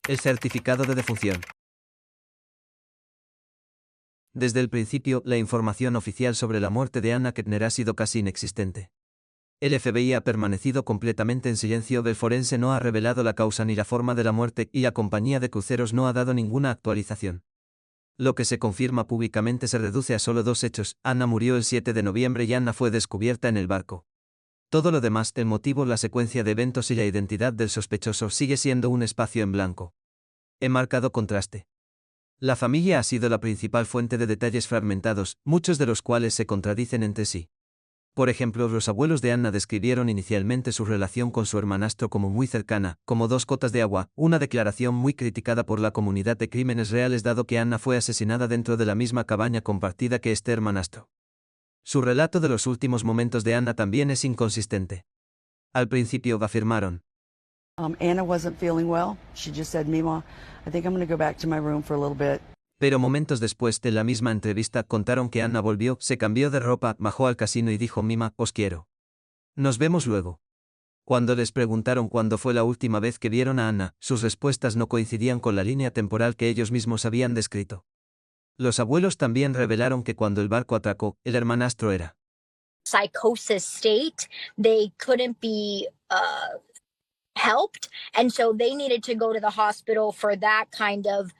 El certificado de defunción. Desde el principio, la información oficial sobre la muerte de Anna Kettner ha sido casi inexistente. El FBI ha permanecido completamente en silencio, el forense no ha revelado la causa ni la forma de la muerte y la compañía de cruceros no ha dado ninguna actualización. Lo que se confirma públicamente se reduce a solo dos hechos: Anna murió el 7 de noviembre y Anna fue descubierta en el barco. Todo lo demás, el motivo, la secuencia de eventos y la identidad del sospechoso, sigue siendo un espacio en blanco. En marcado contraste. La familia ha sido la principal fuente de detalles fragmentados, muchos de los cuales se contradicen entre sí. Por ejemplo, los abuelos de Anna describieron inicialmente su relación con su hermanastro como muy cercana, como dos gotas de agua, una declaración muy criticada por la comunidad de crímenes reales dado que Anna fue asesinada dentro de la misma cabaña compartida que este hermanastro. Su relato de los últimos momentos de Anna también es inconsistente. Al principio afirmaron: Anna wasn't feeling well. She just said, Mima, I think I'm going to go back to my room for a little bit. Pero momentos después de la misma entrevista contaron que Anna volvió, se cambió de ropa, bajó al casino y dijo: Mima, os quiero. Nos vemos luego. Cuando les preguntaron cuándo fue la última vez que vieron a Anna, sus respuestas no coincidían con la línea temporal que ellos mismos habían descrito. Los abuelos también revelaron que cuando el barco atracó, el hermanastro era psychosis state, they couldn't be helped, and so they needed to go to the hospital for that kind of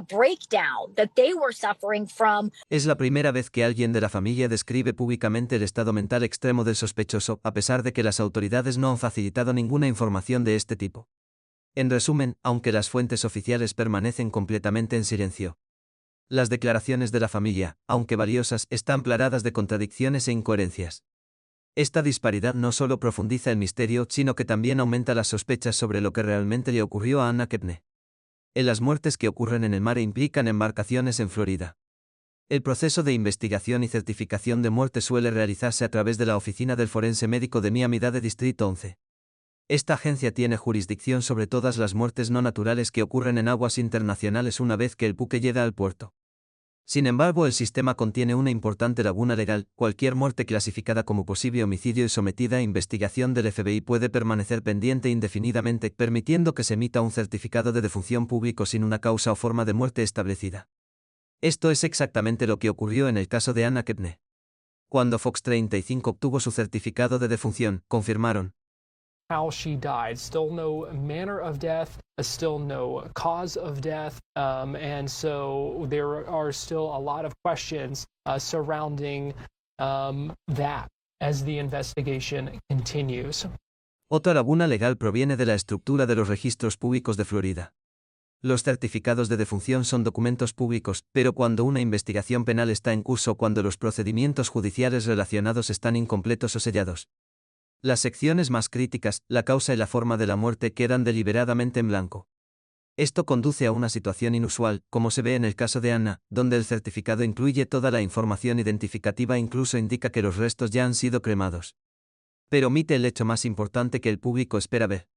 breakdown that they were suffering from. Es la primera vez que alguien de la familia describe públicamente el estado mental extremo del sospechoso, a pesar de que las autoridades no han facilitado ninguna información de este tipo. En resumen, aunque las fuentes oficiales permanecen completamente en silencio, las declaraciones de la familia, aunque valiosas, están plagadas de contradicciones e incoherencias. Esta disparidad no solo profundiza el misterio, sino que también aumenta las sospechas sobre lo que realmente le ocurrió a Anna Kettner. Las muertes que ocurren en el mar implican embarcaciones en Florida. El proceso de investigación y certificación de muerte suele realizarse a través de la Oficina del Forense Médico de Miami-Dade Distrito 11. Esta agencia tiene jurisdicción sobre todas las muertes no naturales que ocurren en aguas internacionales una vez que el buque llega al puerto. Sin embargo, el sistema contiene una importante laguna legal: cualquier muerte clasificada como posible homicidio y sometida a investigación del FBI puede permanecer pendiente indefinidamente, permitiendo que se emita un certificado de defunción público sin una causa o forma de muerte establecida. Esto es exactamente lo que ocurrió en el caso de Anna Kettner. Cuando Fox 35 obtuvo su certificado de defunción, confirmaron: how she died. Still no manner of death, still no cause of death, and so there are still a lot of questions surrounding that as the investigation continues. Otra laguna legal proviene de la estructura de los registros públicos de Florida. Los certificados de defunción son documentos públicos, pero cuando una investigación penal está en curso o cuando los procedimientos judiciales relacionados están incompletos o sellados, las secciones más críticas, la causa y la forma de la muerte, quedan deliberadamente en blanco. Esto conduce a una situación inusual, como se ve en el caso de Anna, donde el certificado incluye toda la información identificativa e incluso indica que los restos ya han sido cremados. Pero omite el hecho más importante que el público espera ver.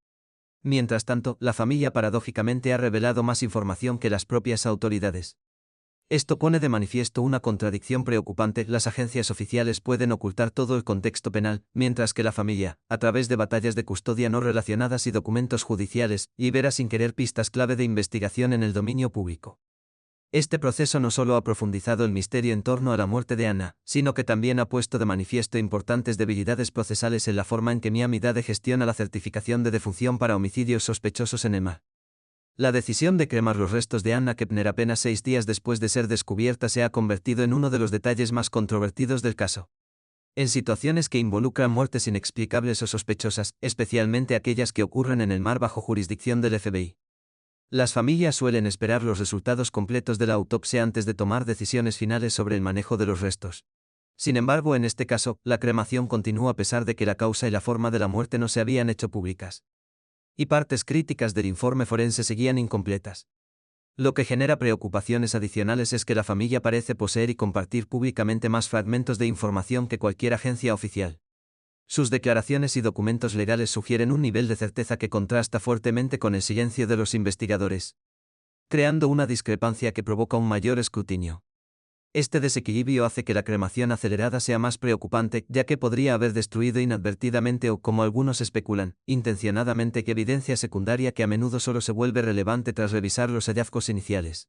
Mientras tanto, la familia paradójicamente ha revelado más información que las propias autoridades. Esto pone de manifiesto una contradicción preocupante: las agencias oficiales pueden ocultar todo el contexto penal, mientras que la familia, a través de batallas de custodia no relacionadas y documentos judiciales, libera sin querer pistas clave de investigación en el dominio público. Este proceso no solo ha profundizado el misterio en torno a la muerte de Anna, sino que también ha puesto de manifiesto importantes debilidades procesales en la forma en que Miami-Dade gestiona la certificación de defunción para homicidios sospechosos en el mar. La decisión de cremar los restos de Anna Kettner apenas 6 días después de ser descubierta se ha convertido en uno de los detalles más controvertidos del caso. En situaciones que involucran muertes inexplicables o sospechosas, especialmente aquellas que ocurren en el mar bajo jurisdicción del FBI, las familias suelen esperar los resultados completos de la autopsia antes de tomar decisiones finales sobre el manejo de los restos. Sin embargo, en este caso, la cremación continúa a pesar de que la causa y la forma de la muerte no se habían hecho públicas. Y partes críticas del informe forense seguían incompletas. Lo que genera preocupaciones adicionales es que la familia parece poseer y compartir públicamente más fragmentos de información que cualquier agencia oficial. Sus declaraciones y documentos legales sugieren un nivel de certeza que contrasta fuertemente con el silencio de los investigadores, creando una discrepancia que provoca un mayor escrutinio. Este desequilibrio hace que la cremación acelerada sea más preocupante, ya que podría haber destruido inadvertidamente o, como algunos especulan, intencionadamente, evidencia secundaria que a menudo solo se vuelve relevante tras revisar los hallazgos iniciales.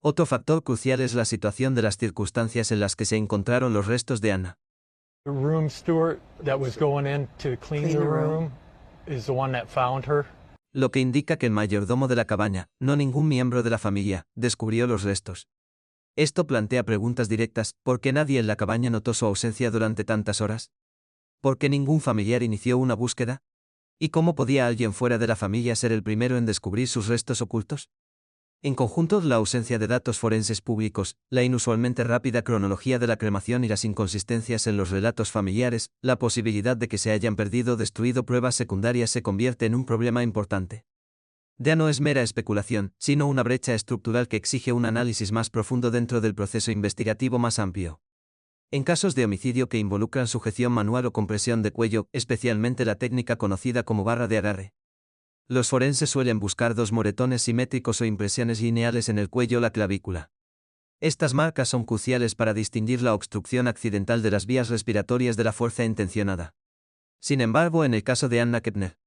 Otro factor crucial es la situación de las circunstancias en las que se encontraron los restos de Anna. The room steward that was going in to clean the room is the one that found her. Lo que indica que el mayordomo de la cabaña, no ningún miembro de la familia, descubrió los restos. Esto plantea preguntas directas: ¿por qué nadie en la cabaña notó su ausencia durante tantas horas? ¿Por qué ningún familiar inició una búsqueda? ¿Y cómo podía alguien fuera de la familia ser el primero en descubrir sus restos ocultos? En conjunto, la ausencia de datos forenses públicos, la inusualmente rápida cronología de la cremación y las inconsistencias en los relatos familiares, la posibilidad de que se hayan perdido o destruido pruebas secundarias se convierte en un problema importante. Ya no es mera especulación, sino una brecha estructural que exige un análisis más profundo dentro del proceso investigativo más amplio. En casos de homicidio que involucran sujeción manual o compresión de cuello, especialmente la técnica conocida como barra de agarre, los forenses suelen buscar dos moretones simétricos o impresiones lineales en el cuello o la clavícula. Estas marcas son cruciales para distinguir la obstrucción accidental de las vías respiratorias de la fuerza intencionada. Sin embargo, en el caso de Anna Kepner,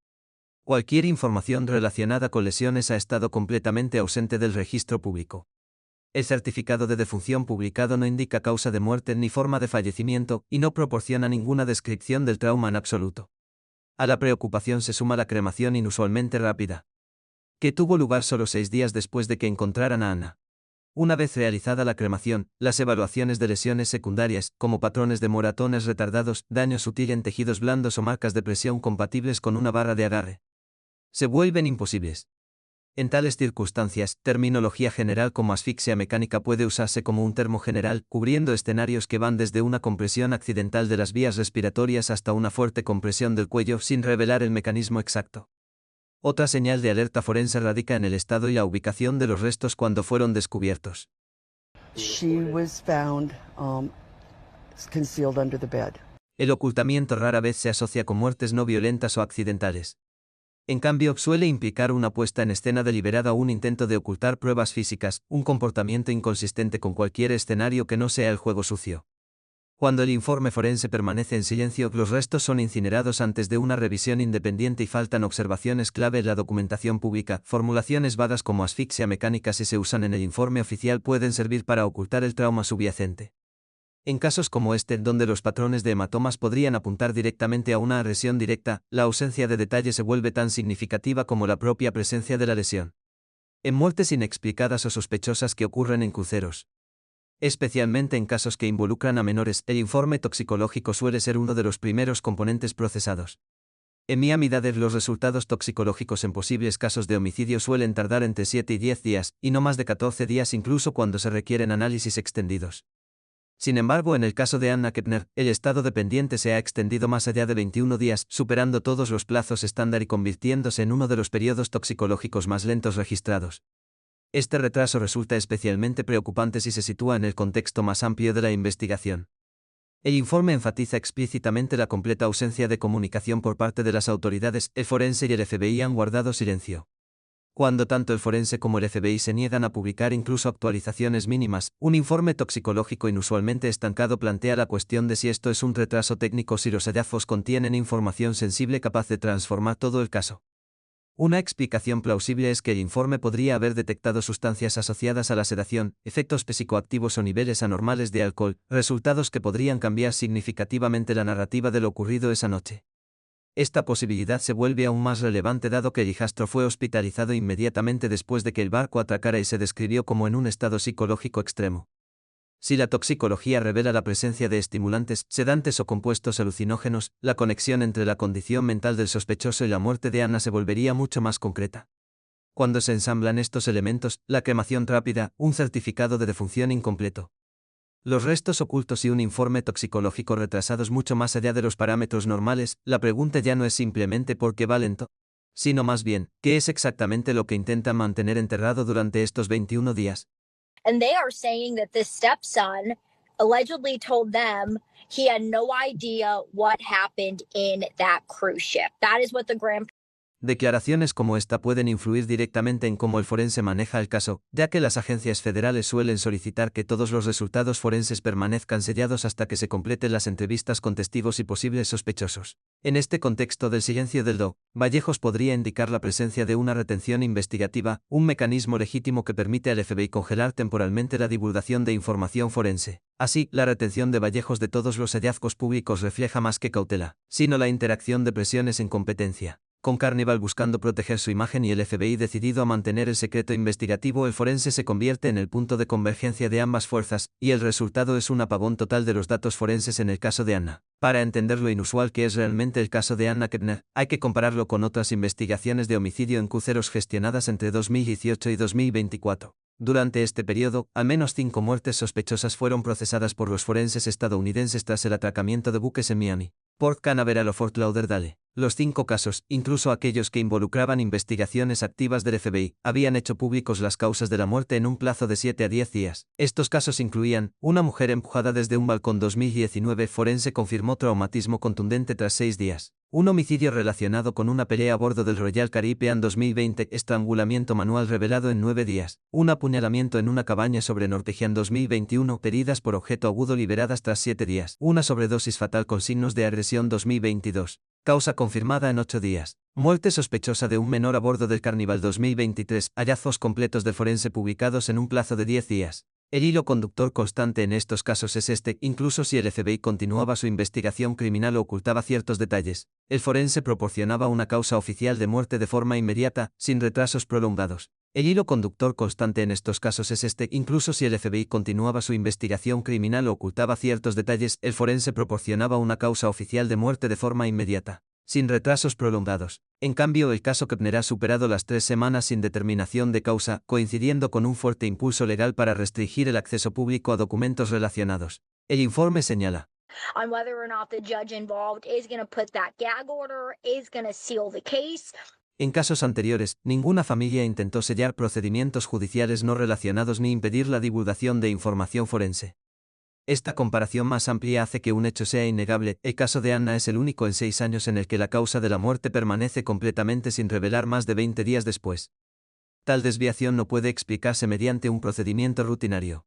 cualquier información relacionada con lesiones ha estado completamente ausente del registro público. El certificado de defunción publicado no indica causa de muerte ni forma de fallecimiento, y no proporciona ninguna descripción del trauma en absoluto. A la preocupación se suma la cremación inusualmente rápida, que tuvo lugar solo 6 días después de que encontraran a Anna. Una vez realizada la cremación, las evaluaciones de lesiones secundarias, como patrones de moratones retardados, daño sutil en tejidos blandos o marcas de presión compatibles con una barra de agarre, se vuelven imposibles. En tales circunstancias, terminología general como asfixia mecánica puede usarse como un termo general, cubriendo escenarios que van desde una compresión accidental de las vías respiratorias hasta una fuerte compresión del cuello sin revelar el mecanismo exacto. Otra señal de alerta forense radica en el estado y la ubicación de los restos cuando fueron descubiertos. She was found concealed under the bed. El ocultamiento rara vez se asocia con muertes no violentas o accidentales. En cambio, suele implicar una puesta en escena deliberada o un intento de ocultar pruebas físicas, un comportamiento inconsistente con cualquier escenario que no sea el juego sucio. Cuando el informe forense permanece en silencio, los restos son incinerados antes de una revisión independiente y faltan observaciones clave en la documentación pública. Formulaciones vagas como asfixia mecánica, si se usan en el informe oficial, pueden servir para ocultar el trauma subyacente. En casos como este, donde los patrones de hematomas podrían apuntar directamente a una agresión directa, la ausencia de detalle se vuelve tan significativa como la propia presencia de la lesión. En muertes inexplicadas o sospechosas que ocurren en cruceros, especialmente en casos que involucran a menores, el informe toxicológico suele ser uno de los primeros componentes procesados. En Miami-Dade, los resultados toxicológicos en posibles casos de homicidio suelen tardar entre 7 y 10 días, y no más de 14 días incluso cuando se requieren análisis extendidos. Sin embargo, en el caso de Anna Kepner, el estado dependiente se ha extendido más allá de 21 días, superando todos los plazos estándar y convirtiéndose en uno de los periodos toxicológicos más lentos registrados. Este retraso resulta especialmente preocupante si se sitúa en el contexto más amplio de la investigación. El informe enfatiza explícitamente la completa ausencia de comunicación por parte de las autoridades. El forense y el FBI han guardado silencio. Cuando tanto el forense como el FBI se niegan a publicar incluso actualizaciones mínimas, un informe toxicológico inusualmente estancado plantea la cuestión de si esto es un retraso técnico o si los hallazgos contienen información sensible capaz de transformar todo el caso. Una explicación plausible es que el informe podría haber detectado sustancias asociadas a la sedación, efectos psicoactivos o niveles anormales de alcohol, resultados que podrían cambiar significativamente la narrativa de lo ocurrido esa noche. Esta posibilidad se vuelve aún más relevante dado que el hijastro fue hospitalizado inmediatamente después de que el barco atracara y se describió como en un estado psicológico extremo. Si la toxicología revela la presencia de estimulantes, sedantes o compuestos alucinógenos, la conexión entre la condición mental del sospechoso y la muerte de Anna se volvería mucho más concreta. Cuando se ensamblan estos elementos, la cremación rápida, un certificado de defunción incompleto, los restos ocultos y un informe toxicológico retrasados mucho más allá de los parámetros normales, la pregunta ya no es simplemente por qué va lento, sino más bien, ¿qué es exactamente lo que intentan mantener enterrado durante estos 21 días? And they are saying that this stepson allegedly told them he had no idea what happened in that cruise ship. That is what the Declaraciones como esta pueden influir directamente en cómo el forense maneja el caso, ya que las agencias federales suelen solicitar que todos los resultados forenses permanezcan sellados hasta que se completen las entrevistas con testigos y posibles sospechosos. En este contexto del silencio del DO, Vallejos podría indicar la presencia de una retención investigativa, un mecanismo legítimo que permite al FBI congelar temporalmente la divulgación de información forense. Así, la retención de Vallejos de todos los hallazgos públicos refleja más que cautela, sino la interacción de presiones en competencia. Con Carnival buscando proteger su imagen y el FBI decidido a mantener el secreto investigativo, el forense se convierte en el punto de convergencia de ambas fuerzas, y el resultado es un apagón total de los datos forenses en el caso de Anna. Para entender lo inusual que es realmente el caso de Anna Kettner, hay que compararlo con otras investigaciones de homicidio en cruceros gestionadas entre 2018 y 2024. Durante este periodo, al menos 5 muertes sospechosas fueron procesadas por los forenses estadounidenses tras el atracamiento de buques en Miami, Port Canaveral o Fort Lauderdale. Los 5 casos, incluso aquellos que involucraban investigaciones activas del FBI, habían hecho públicos las causas de la muerte en un plazo de 7 a 10 días. Estos casos incluían: una mujer empujada desde un balcón 2019, forense confirmó traumatismo contundente tras 6 días. Un homicidio relacionado con una pelea a bordo del Royal Caribbean 2020, estrangulamiento manual revelado en 9 días. Un apuñalamiento en una cabaña sobre Nortegian 2021, heridas por objeto agudo liberadas tras 7 días. Una sobredosis fatal con signos de agresión 2022. Causa confirmada en 8 días. Muerte sospechosa de un menor a bordo del Carnival 2023, hallazgos completos de forense publicados en un plazo de 10 días. El hilo conductor constante en estos casos es este: incluso si el FBI continuaba su investigación criminal o ocultaba ciertos detalles, el forense proporcionaba una causa oficial de muerte de forma inmediata, sin retrasos prolongados. El hilo conductor constante en estos casos es este: incluso si el FBI continuaba su investigación criminal o ocultaba ciertos detalles, el forense proporcionaba una causa oficial de muerte de forma inmediata, sin retrasos prolongados. En cambio, el caso Kettner ha superado las 3 semanas sin determinación de causa, coincidiendo con un fuerte impulso legal para restringir el acceso público a documentos relacionados. El informe señala: on whether or not the judge involved is going to put that gag order, is going to seal the case. En casos anteriores, ninguna familia intentó sellar procedimientos judiciales no relacionados ni impedir la divulgación de información forense. Esta comparación más amplia hace que un hecho sea innegable: el caso de Anna es el único en 6 años en el que la causa de la muerte permanece completamente sin revelar más de 20 días después. Tal desviación no puede explicarse mediante un procedimiento rutinario.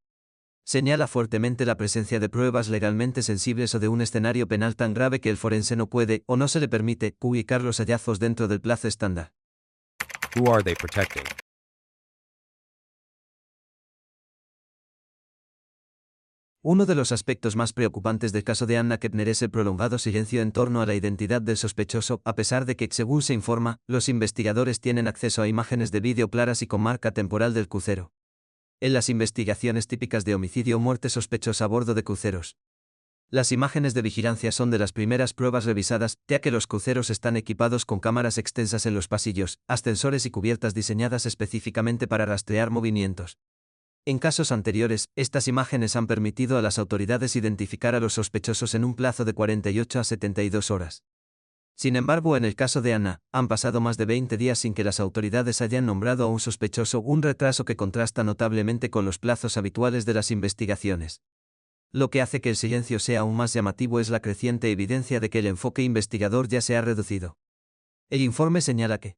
Señala fuertemente la presencia de pruebas legalmente sensibles o de un escenario penal tan grave que el forense no puede, o no se le permite, publicar los hallazgos dentro del plazo estándar. Who are they protecting? Uno de los aspectos más preocupantes del caso de Anna Kettner es el prolongado silencio en torno a la identidad del sospechoso, a pesar de que, según se informa, los investigadores tienen acceso a imágenes de vídeo claras y con marca temporal del crucero. En las investigaciones típicas de homicidio o muerte sospechosa a bordo de cruceros, las imágenes de vigilancia son de las primeras pruebas revisadas, ya que los cruceros están equipados con cámaras extensas en los pasillos, ascensores y cubiertas diseñadas específicamente para rastrear movimientos. En casos anteriores, estas imágenes han permitido a las autoridades identificar a los sospechosos en un plazo de 48 a 72 horas. Sin embargo, en el caso de Anna, han pasado más de 20 días sin que las autoridades hayan nombrado a un sospechoso, un retraso que contrasta notablemente con los plazos habituales de las investigaciones. Lo que hace que el silencio sea aún más llamativo es la creciente evidencia de que el enfoque investigador ya se ha reducido. El informe señala que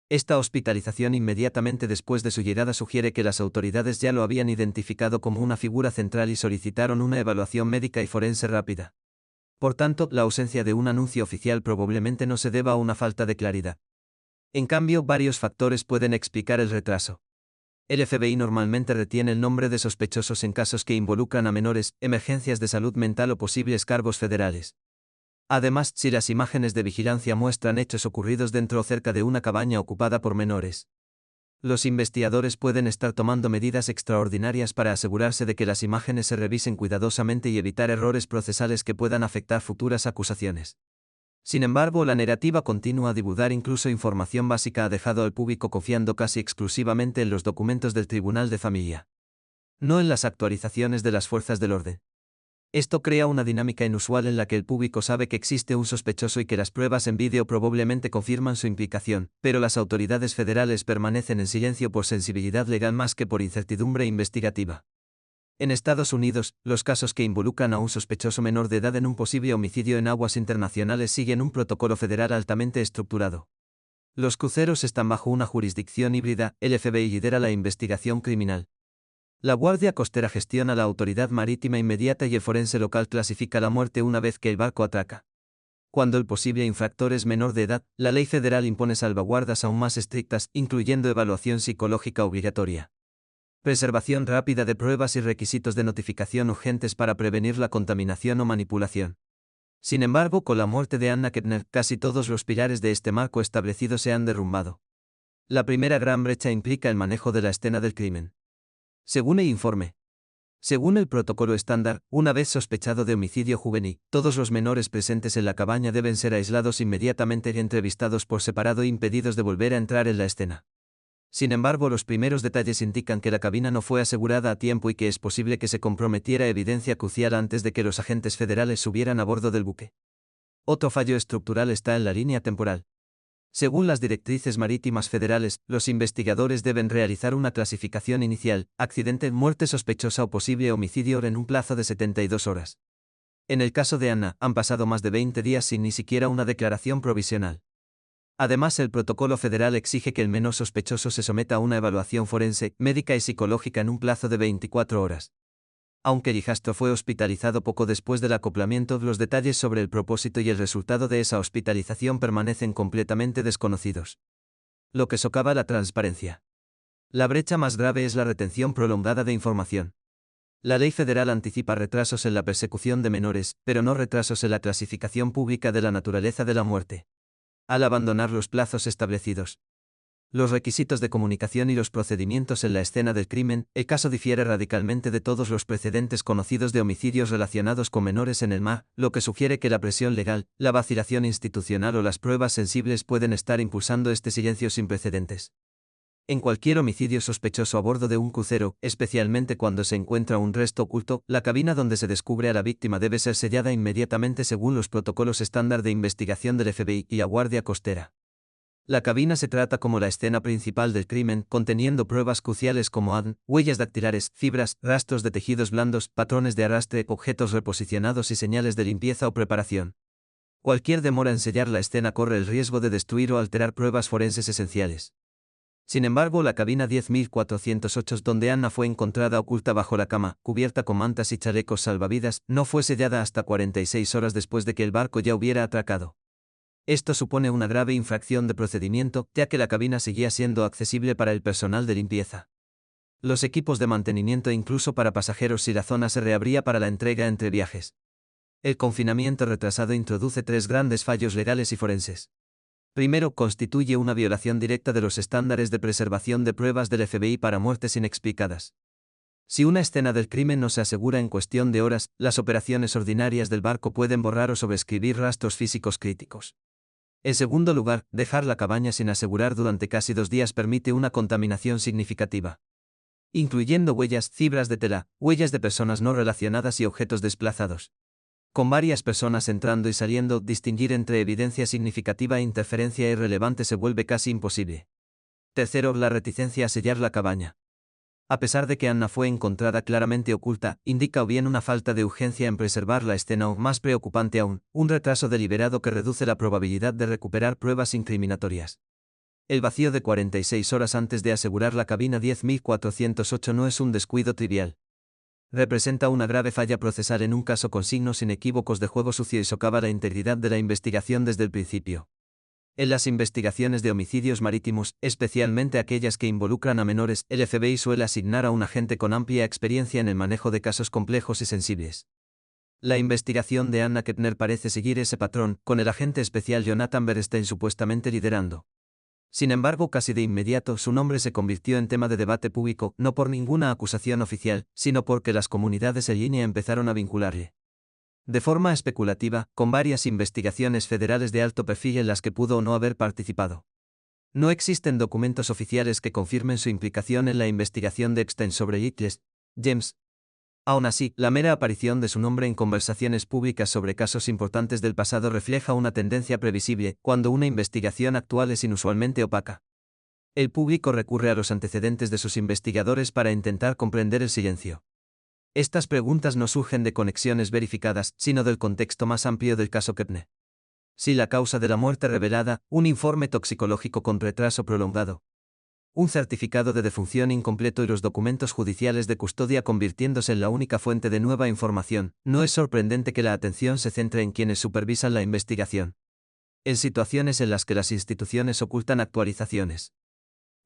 esta hospitalización inmediatamente después de su llegada sugiere que las autoridades ya lo habían identificado como una figura central y solicitaron una evaluación médica y forense rápida. Por tanto, la ausencia de un anuncio oficial probablemente no se deba a una falta de claridad. En cambio, varios factores pueden explicar el retraso. El FBI normalmente retiene el nombre de sospechosos en casos que involucran a menores, emergencias de salud mental o posibles cargos federales. Además, si las imágenes de vigilancia muestran hechos ocurridos dentro o cerca de una cabaña ocupada por menores, los investigadores pueden estar tomando medidas extraordinarias para asegurarse de que las imágenes se revisen cuidadosamente y evitar errores procesales que puedan afectar futuras acusaciones. Sin embargo, la narrativa continua a divulgar incluso información básica ha dejado al público confiando casi exclusivamente en los documentos del Tribunal de Familia, no en las actualizaciones de las fuerzas del orden. Esto crea una dinámica inusual en la que el público sabe que existe un sospechoso y que las pruebas en vídeo probablemente confirman su implicación, pero las autoridades federales permanecen en silencio por sensibilidad legal más que por incertidumbre investigativa. En Estados Unidos, los casos que involucran a un sospechoso menor de edad en un posible homicidio en aguas internacionales siguen un protocolo federal altamente estructurado. Los cruceros están bajo una jurisdicción híbrida, el FBI lidera la investigación criminal. La Guardia Costera gestiona la autoridad marítima inmediata y el forense local clasifica la muerte una vez que el barco atraca. Cuando el posible infractor es menor de edad, la ley federal impone salvaguardas aún más estrictas, incluyendo evaluación psicológica obligatoria. Preservación rápida de pruebas y requisitos de notificación urgentes para prevenir la contaminación o manipulación. Sin embargo, con la muerte de Anna Kettner, casi todos los pilares de este marco establecido se han derrumbado. La primera gran brecha implica el manejo de la escena del crimen. Según el informe. Según el protocolo estándar, una vez sospechado de homicidio juvenil, todos los menores presentes en la cabaña deben ser aislados inmediatamente y entrevistados por separado e impedidos de volver a entrar en la escena. Sin embargo, los primeros detalles indican que la cabina no fue asegurada a tiempo y que es posible que se comprometiera evidencia crucial antes de que los agentes federales subieran a bordo del buque. Otro fallo estructural está en la línea temporal. Según las directrices marítimas federales, los investigadores deben realizar una clasificación inicial, accidente, muerte sospechosa o posible homicidio en un plazo de 72 horas. En el caso de Anna, han pasado más de 20 días sin ni siquiera una declaración provisional. Además, el protocolo federal exige que el menor sospechoso se someta a una evaluación forense, médica y psicológica en un plazo de 24 horas. Aunque el hijastro fue hospitalizado poco después del acoplamiento, los detalles sobre el propósito y el resultado de esa hospitalización permanecen completamente desconocidos. Lo que socava la transparencia. La brecha más grave es la retención prolongada de información. La ley federal anticipa retrasos en la persecución de menores, pero no retrasos en la clasificación pública de la naturaleza de la muerte. Al abandonar los plazos establecidos, los requisitos de comunicación y los procedimientos en la escena del crimen, el caso difiere radicalmente de todos los precedentes conocidos de homicidios relacionados con menores en el mar, lo que sugiere que la presión legal, la vacilación institucional o las pruebas sensibles pueden estar impulsando este silencio sin precedentes. En cualquier homicidio sospechoso a bordo de un crucero, especialmente cuando se encuentra un resto oculto, la cabina donde se descubre a la víctima debe ser sellada inmediatamente según los protocolos estándar de investigación del FBI y la Guardia Costera. La cabina se trata como la escena principal del crimen, conteniendo pruebas cruciales como ADN, huellas dactilares, fibras, rastros de tejidos blandos, patrones de arrastre, objetos reposicionados y señales de limpieza o preparación. Cualquier demora en sellar la escena corre el riesgo de destruir o alterar pruebas forenses esenciales. Sin embargo, la cabina 10.408 donde Anna fue encontrada oculta bajo la cama, cubierta con mantas y chalecos salvavidas, no fue sellada hasta 46 horas después de que el barco ya hubiera atracado. Esto supone una grave infracción de procedimiento, ya que la cabina seguía siendo accesible para el personal de limpieza, los equipos de mantenimiento e incluso para pasajeros si la zona se reabría para la entrega entre viajes. El confinamiento retrasado introduce 3 grandes fallos legales y forenses. Primero, constituye una violación directa de los estándares de preservación de pruebas del FBI para muertes inexplicadas. Si una escena del crimen no se asegura en cuestión de horas, las operaciones ordinarias del barco pueden borrar o sobreescribir rastros físicos críticos. En segundo lugar, dejar la cabaña sin asegurar durante casi 2 días permite una contaminación significativa, incluyendo huellas, fibras de tela, huellas de personas no relacionadas y objetos desplazados. Con varias personas entrando y saliendo, distinguir entre evidencia significativa e interferencia irrelevante se vuelve casi imposible. Tercero, la reticencia a sellar la cabaña. A pesar de que Anna fue encontrada claramente oculta, indica o bien una falta de urgencia en preservar la escena o, más preocupante aún, un retraso deliberado que reduce la probabilidad de recuperar pruebas incriminatorias. El vacío de 46 horas antes de asegurar la cabina 10.408 no es un descuido trivial. Representa una grave falla procesal en un caso con signos inequívocos de juego sucio y socava la integridad de la investigación desde el principio. En las investigaciones de homicidios marítimos, especialmente aquellas que involucran a menores, el FBI suele asignar a un agente con amplia experiencia en el manejo de casos complejos y sensibles. La investigación de Anna Kettner parece seguir ese patrón, con el agente especial Jonathan Bernstein supuestamente liderando. Sin embargo, casi de inmediato su nombre se convirtió en tema de debate público, no por ninguna acusación oficial, sino porque las comunidades en línea empezaron a vincularle de forma especulativa, con varias investigaciones federales de alto perfil en las que pudo o no haber participado. No existen documentos oficiales que confirmen su implicación en la investigación de Epstein sobre Giles James. Aún así, la mera aparición de su nombre en conversaciones públicas sobre casos importantes del pasado refleja una tendencia previsible, cuando una investigación actual es inusualmente opaca. El público recurre a los antecedentes de sus investigadores para intentar comprender el silencio. Estas preguntas no surgen de conexiones verificadas, sino del contexto más amplio del caso Kettner. Si la causa de la muerte revelada, un informe toxicológico con retraso prolongado, un certificado de defunción incompleto y los documentos judiciales de custodia convirtiéndose en la única fuente de nueva información, no es sorprendente que la atención se centre en quienes supervisan la investigación. En situaciones en las que las instituciones ocultan actualizaciones,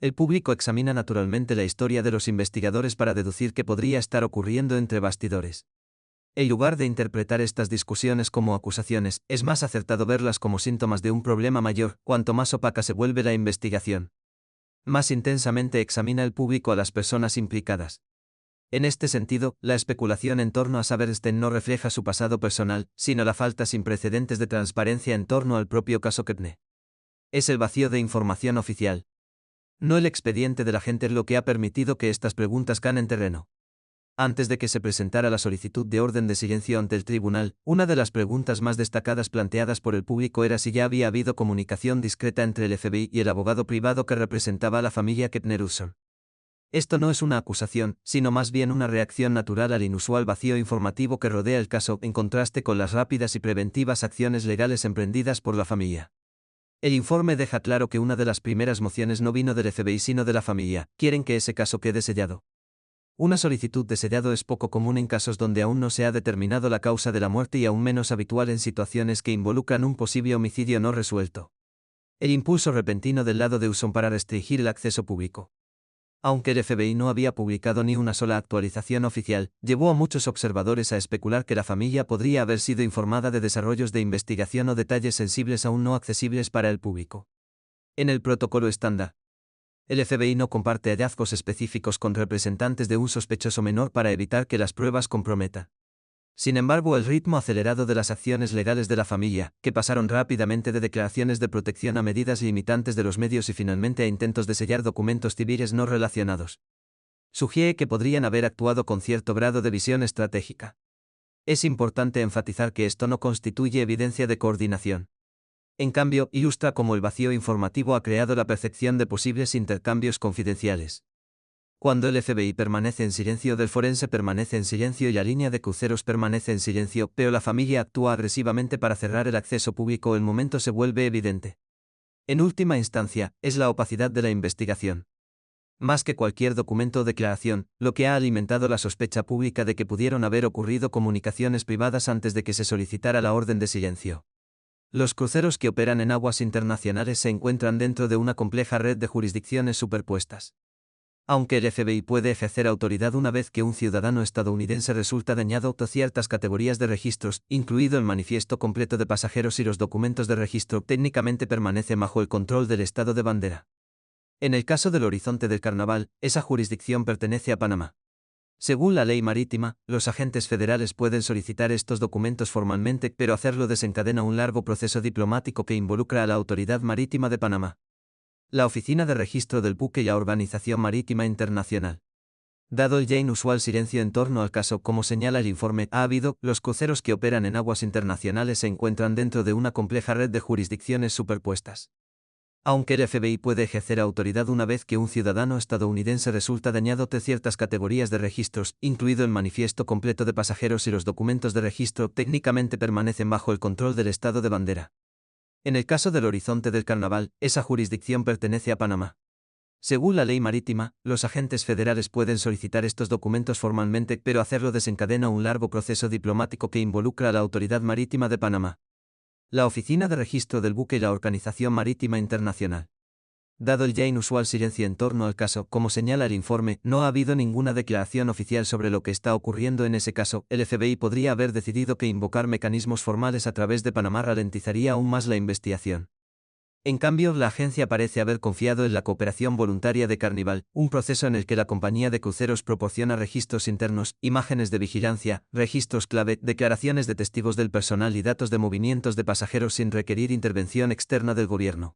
el público examina naturalmente la historia de los investigadores para deducir qué podría estar ocurriendo entre bastidores. En lugar de interpretar estas discusiones como acusaciones, es más acertado verlas como síntomas de un problema mayor. Cuanto más opaca se vuelve la investigación, más intensamente examina el público a las personas implicadas. En este sentido, la especulación en torno a Saberstein no refleja su pasado personal, sino la falta sin precedentes de transparencia en torno al propio caso Kepne. Es el vacío de información oficial, no el expediente del agente lo que ha permitido que estas preguntas ganen terreno. Antes de que se presentara la solicitud de orden de silencio ante el tribunal, una de las preguntas más destacadas planteadas por el público era si ya había habido comunicación discreta entre el FBI y el abogado privado que representaba a la familia Kepner-Usson. Esto no es una acusación, sino más bien una reacción natural al inusual vacío informativo que rodea el caso, en contraste con las rápidas y preventivas acciones legales emprendidas por la familia. El informe deja claro que una de las primeras mociones no vino del FBI sino de la familia. Quieren que ese caso quede sellado. Una solicitud de sellado es poco común en casos donde aún no se ha determinado la causa de la muerte y aún menos habitual en situaciones que involucran un posible homicidio no resuelto. El impulso repentino del lado de Usson para restringir el acceso público, aunque el FBI no había publicado ni una sola actualización oficial, llevó a muchos observadores a especular que la familia podría haber sido informada de desarrollos de investigación o detalles sensibles aún no accesibles para el público. En el protocolo estándar, el FBI no comparte hallazgos específicos con representantes de un sospechoso menor para evitar que las pruebas comprometan. Sin embargo, el ritmo acelerado de las acciones legales de la familia, que pasaron rápidamente de declaraciones de protección a medidas limitantes de los medios y finalmente a intentos de sellar documentos civiles no relacionados, sugiere que podrían haber actuado con cierto grado de visión estratégica. Es importante enfatizar que esto no constituye evidencia de coordinación. En cambio, ilustra cómo el vacío informativo ha creado la percepción de posibles intercambios confidenciales. Cuando el FBI permanece en silencio, del forense permanece en silencio y la línea de cruceros permanece en silencio, pero la familia actúa agresivamente para cerrar el acceso público. El momento se vuelve evidente. En última instancia, es la opacidad de la investigación, más que cualquier documento o declaración, lo que ha alimentado la sospecha pública de que pudieron haber ocurrido comunicaciones privadas antes de que se solicitara la orden de silencio. Los cruceros que operan en aguas internacionales se encuentran dentro de una compleja red de jurisdicciones superpuestas. Aunque el FBI puede ejercer autoridad una vez que un ciudadano estadounidense resulta dañado, ciertas categorías de registros, incluido el manifiesto completo de pasajeros y los documentos de registro, técnicamente permanecen bajo el control del estado de bandera. En el caso del Horizonte del Carnaval, esa jurisdicción pertenece a Panamá. Según la ley marítima, los agentes federales pueden solicitar estos documentos formalmente, pero hacerlo desencadena un largo proceso diplomático que involucra a la Autoridad Marítima de Panamá, la Oficina de Registro del Buque y la Organización Marítima Internacional. Dado el ya inusual silencio en torno al caso, como señala el informe, los cruceros que operan en aguas internacionales se encuentran dentro de una compleja red de jurisdicciones superpuestas. Aunque el FBI puede ejercer autoridad una vez que un ciudadano estadounidense resulta dañado, ciertas categorías de registros, incluido el manifiesto completo de pasajeros y los documentos de registro, técnicamente permanecen bajo el control del estado de bandera. En el caso del Horizonte del Carnaval, esa jurisdicción pertenece a Panamá. Según la ley marítima, los agentes federales pueden solicitar estos documentos formalmente, pero hacerlo desencadena un largo proceso diplomático que involucra a la Autoridad Marítima de Panamá, la Oficina de Registro del Buque y la Organización Marítima Internacional. Dado el ya inusual silencio en torno al caso, como señala el informe, no ha habido ninguna declaración oficial sobre lo que está ocurriendo en ese caso. El FBI podría haber decidido que invocar mecanismos formales a través de Panamá ralentizaría aún más la investigación. En cambio, la agencia parece haber confiado en la cooperación voluntaria de Carnival, un proceso en el que la compañía de cruceros proporciona registros internos, imágenes de vigilancia, registros clave, declaraciones de testigos del personal y datos de movimientos de pasajeros sin requerir intervención externa del gobierno.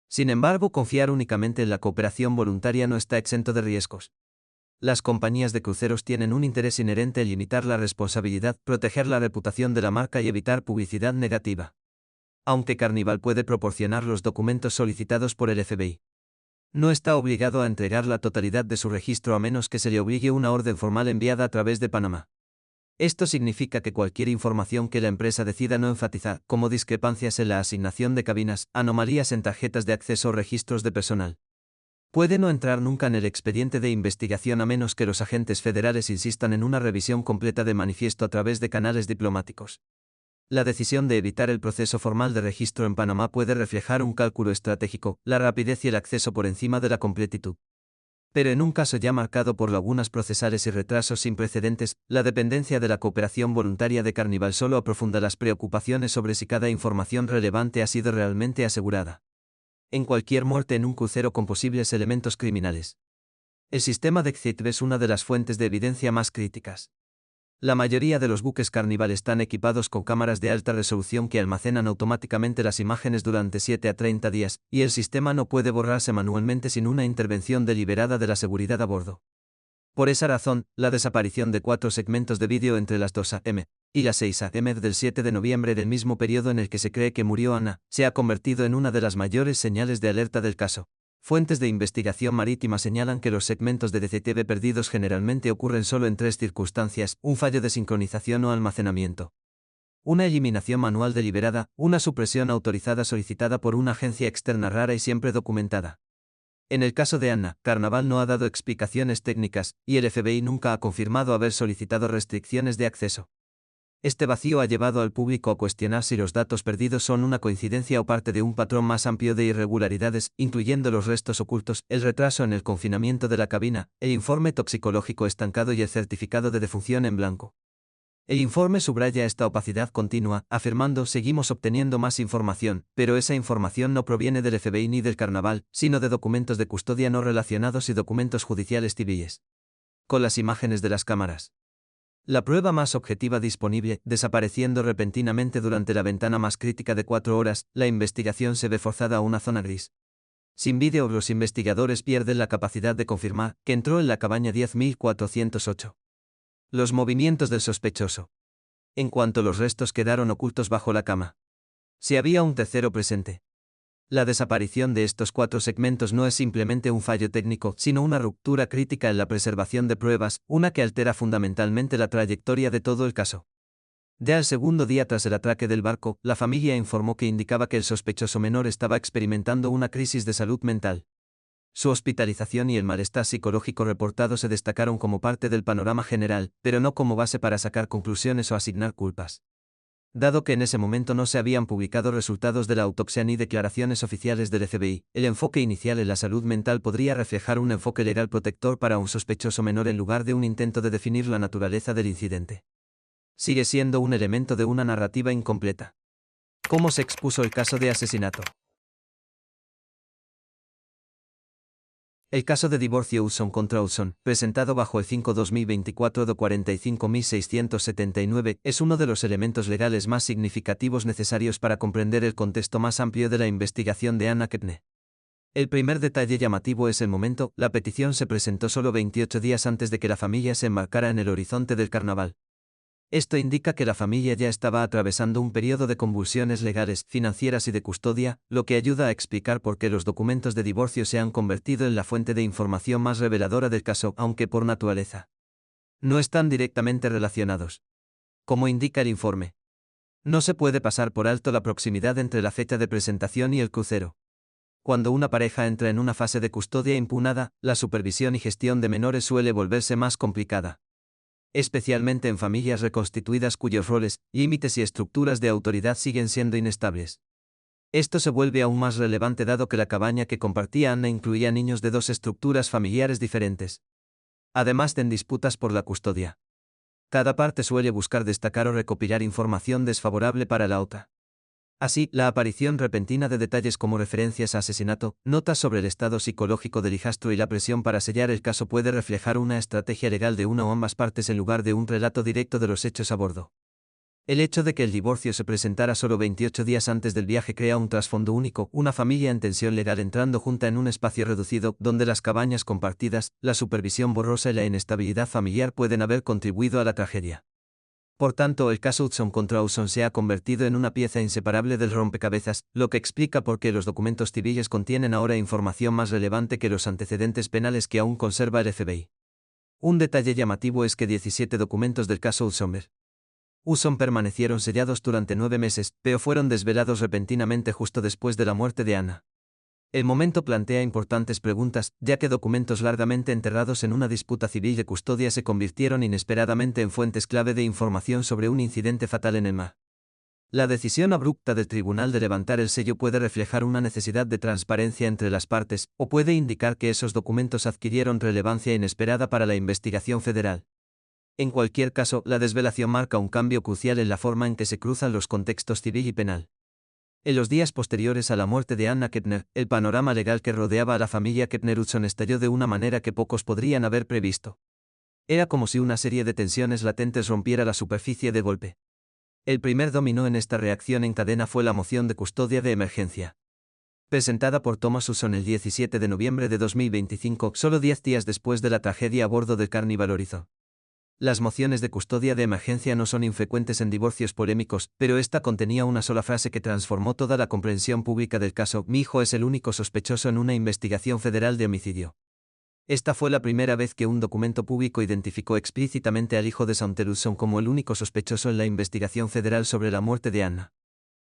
Sin embargo, confiar únicamente en la cooperación voluntaria no está exento de riesgos. Las compañías de cruceros tienen un interés inherente en limitar la responsabilidad, proteger la reputación de la marca y evitar publicidad negativa. Aunque Carnival puede proporcionar los documentos solicitados por el FBI, no está obligado a entregar la totalidad de su registro a menos que se le obligue una orden formal enviada a través de Panamá. Esto significa que cualquier información que la empresa decida no enfatizar, como discrepancias en la asignación de cabinas, anomalías en tarjetas de acceso o registros de personal, puede no entrar nunca en el expediente de investigación a menos que los agentes federales insistan en una revisión completa de manifiesto a través de canales diplomáticos. La decisión de evitar el proceso formal de registro en Panamá puede reflejar un cálculo estratégico, la rapidez y el acceso por encima de la completitud. Pero en un caso ya marcado por lagunas procesales y retrasos sin precedentes, la dependencia de la cooperación voluntaria de Carnival solo aprofunda las preocupaciones sobre si cada información relevante ha sido realmente asegurada. En cualquier muerte en un crucero con posibles elementos criminales, el sistema de XITV es una de las fuentes de evidencia más críticas. La mayoría de los buques Carnival están equipados con cámaras de alta resolución que almacenan automáticamente las imágenes durante 7 a 30 días, y el sistema no puede borrarse manualmente sin una intervención deliberada de la seguridad a bordo. Por esa razón, la desaparición de 4 segmentos de vídeo entre las 2 a.m. y las 6 a.m. del 7 de noviembre del mismo periodo en el que se cree que murió Ana, se ha convertido en una de las mayores señales de alerta del caso. Fuentes de investigación marítima señalan que los segmentos de DCTV perdidos generalmente ocurren solo en 3 circunstancias: un fallo de sincronización o almacenamiento, una eliminación manual deliberada, una supresión autorizada solicitada por una agencia externa rara y siempre documentada. En el caso de Anna, Carnival no ha dado explicaciones técnicas, y el FBI nunca ha confirmado haber solicitado restricciones de acceso. Este vacío ha llevado al público a cuestionar si los datos perdidos son una coincidencia o parte de un patrón más amplio de irregularidades, incluyendo los restos ocultos, el retraso en el confinamiento de la cabina, el informe toxicológico estancado y el certificado de defunción en blanco. El informe subraya esta opacidad continua, afirmando: seguimos obteniendo más información, pero esa información no proviene del FBI ni del Carnival, sino de documentos de custodia no relacionados y documentos judiciales civiles. Con las imágenes de las cámaras, la prueba más objetiva disponible, desapareciendo repentinamente durante la ventana más crítica de 4 horas, la investigación se ve forzada a una zona gris. Sin vídeo, los investigadores pierden la capacidad de confirmar que entró en la cabaña 10.408. Los movimientos del sospechoso. En cuanto los restos quedaron ocultos bajo la cama, si había un tercero presente. La desaparición de estos 4 segmentos no es simplemente un fallo técnico, sino una ruptura crítica en la preservación de pruebas, una que altera fundamentalmente la trayectoria de todo el caso. Ya el segundo día tras el atraque del barco, la familia informó que indicaba que el sospechoso menor estaba experimentando una crisis de salud mental. Su hospitalización y el malestar psicológico reportado se destacaron como parte del panorama general, pero no como base para sacar conclusiones o asignar culpas. Dado que en ese momento no se habían publicado resultados de la autopsia ni declaraciones oficiales del FBI, el enfoque inicial en la salud mental podría reflejar un enfoque legal protector para un sospechoso menor en lugar de un intento de definir la naturaleza del incidente. Sigue siendo un elemento de una narrativa incompleta. ¿Cómo se expuso el caso de asesinato? El caso de divorcio Hudson contra Hudson, presentado bajo el 5-2024 de 45.679, es uno de los elementos legales más significativos necesarios para comprender el contexto más amplio de la investigación de Anna Kepne. El primer detalle llamativo es el momento: la petición se presentó solo 28 días antes de que la familia se embarcara en el horizonte del Carnival. Esto indica que la familia ya estaba atravesando un periodo de convulsiones legales, financieras y de custodia, lo que ayuda a explicar por qué los documentos de divorcio se han convertido en la fuente de información más reveladora del caso, aunque por naturaleza no están directamente relacionados. Como indica el informe, no se puede pasar por alto la proximidad entre la fecha de presentación y el crucero. Cuando una pareja entra en una fase de custodia impugnada, la supervisión y gestión de menores suele volverse más complicada, especialmente en familias reconstituidas cuyos roles, límites y estructuras de autoridad siguen siendo inestables. Esto se vuelve aún más relevante dado que la cabaña que compartía Anna incluía niños de 2 estructuras familiares diferentes, además de en disputas por la custodia. Cada parte suele buscar destacar o recopilar información desfavorable para la otra. Así, la aparición repentina de detalles como referencias a asesinato, notas sobre el estado psicológico del hijastro y la presión para sellar el caso puede reflejar una estrategia legal de una o ambas partes en lugar de un relato directo de los hechos a bordo. El hecho de que el divorcio se presentara solo 28 días antes del viaje crea un trasfondo único: una familia en tensión legal entrando junta en un espacio reducido, donde las cabañas compartidas, la supervisión borrosa y la inestabilidad familiar pueden haber contribuido a la tragedia. Por tanto, el caso Hudson contra Hudson se ha convertido en una pieza inseparable del rompecabezas, lo que explica por qué los documentos civiles contienen ahora información más relevante que los antecedentes penales que aún conserva el FBI. Un detalle llamativo es que 17 documentos del caso Usson permanecieron sellados durante 9 meses, pero fueron desvelados repentinamente justo después de la muerte de Anna. El momento plantea importantes preguntas, ya que documentos largamente enterrados en una disputa civil de custodia se convirtieron inesperadamente en fuentes clave de información sobre un incidente fatal en el mar. La decisión abrupta del tribunal de levantar el sello puede reflejar una necesidad de transparencia entre las partes, o puede indicar que esos documentos adquirieron relevancia inesperada para la investigación federal. En cualquier caso, la desvelación marca un cambio crucial en la forma en que se cruzan los contextos civil y penal. En los días posteriores a la muerte de Anna Kettner, el panorama legal que rodeaba a la familia Kettner-Usson estalló de una manera que pocos podrían haber previsto. Era como si una serie de tensiones latentes rompiera la superficie de golpe. El primer dominó en esta reacción en cadena fue la moción de custodia de emergencia. Presentada por Thomas Usson el 17 de noviembre de 2025, solo 10 días después de la tragedia a bordo del Carnival Horizon. Las mociones de custodia de emergencia no son infrecuentes en divorcios polémicos, pero esta contenía una sola frase que transformó toda la comprensión pública del caso: "Mi hijo es el único sospechoso en una investigación federal de homicidio". Esta fue la primera vez que un documento público identificó explícitamente al hijo de Shauntel Usson como el único sospechoso en la investigación federal sobre la muerte de Anna.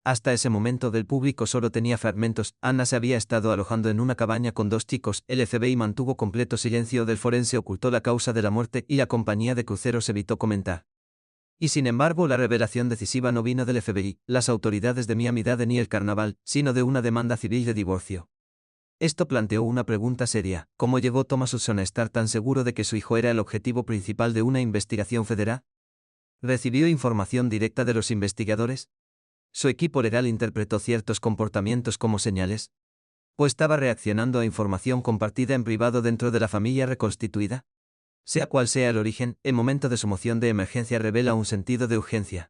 Hasta ese momento del público solo tenía fragmentos. Anna se había estado alojando en una cabaña con 2 chicos, el FBI mantuvo completo silencio, del forense ocultó la causa de la muerte y la compañía de cruceros evitó comentar. Y sin embargo, la revelación decisiva no vino del FBI, las autoridades de Miami-Dade ni el Carnaval, sino de una demanda civil de divorcio. Esto planteó una pregunta seria: ¿cómo llegó Thomas Usson a estar tan seguro de que su hijo era el objetivo principal de una investigación federal? ¿Recibió información directa de los investigadores? ¿Su equipo legal interpretó ciertos comportamientos como señales? ¿O estaba reaccionando a información compartida en privado dentro de la familia reconstituida? Sea cual sea el origen, el momento de su moción de emergencia revela un sentido de urgencia.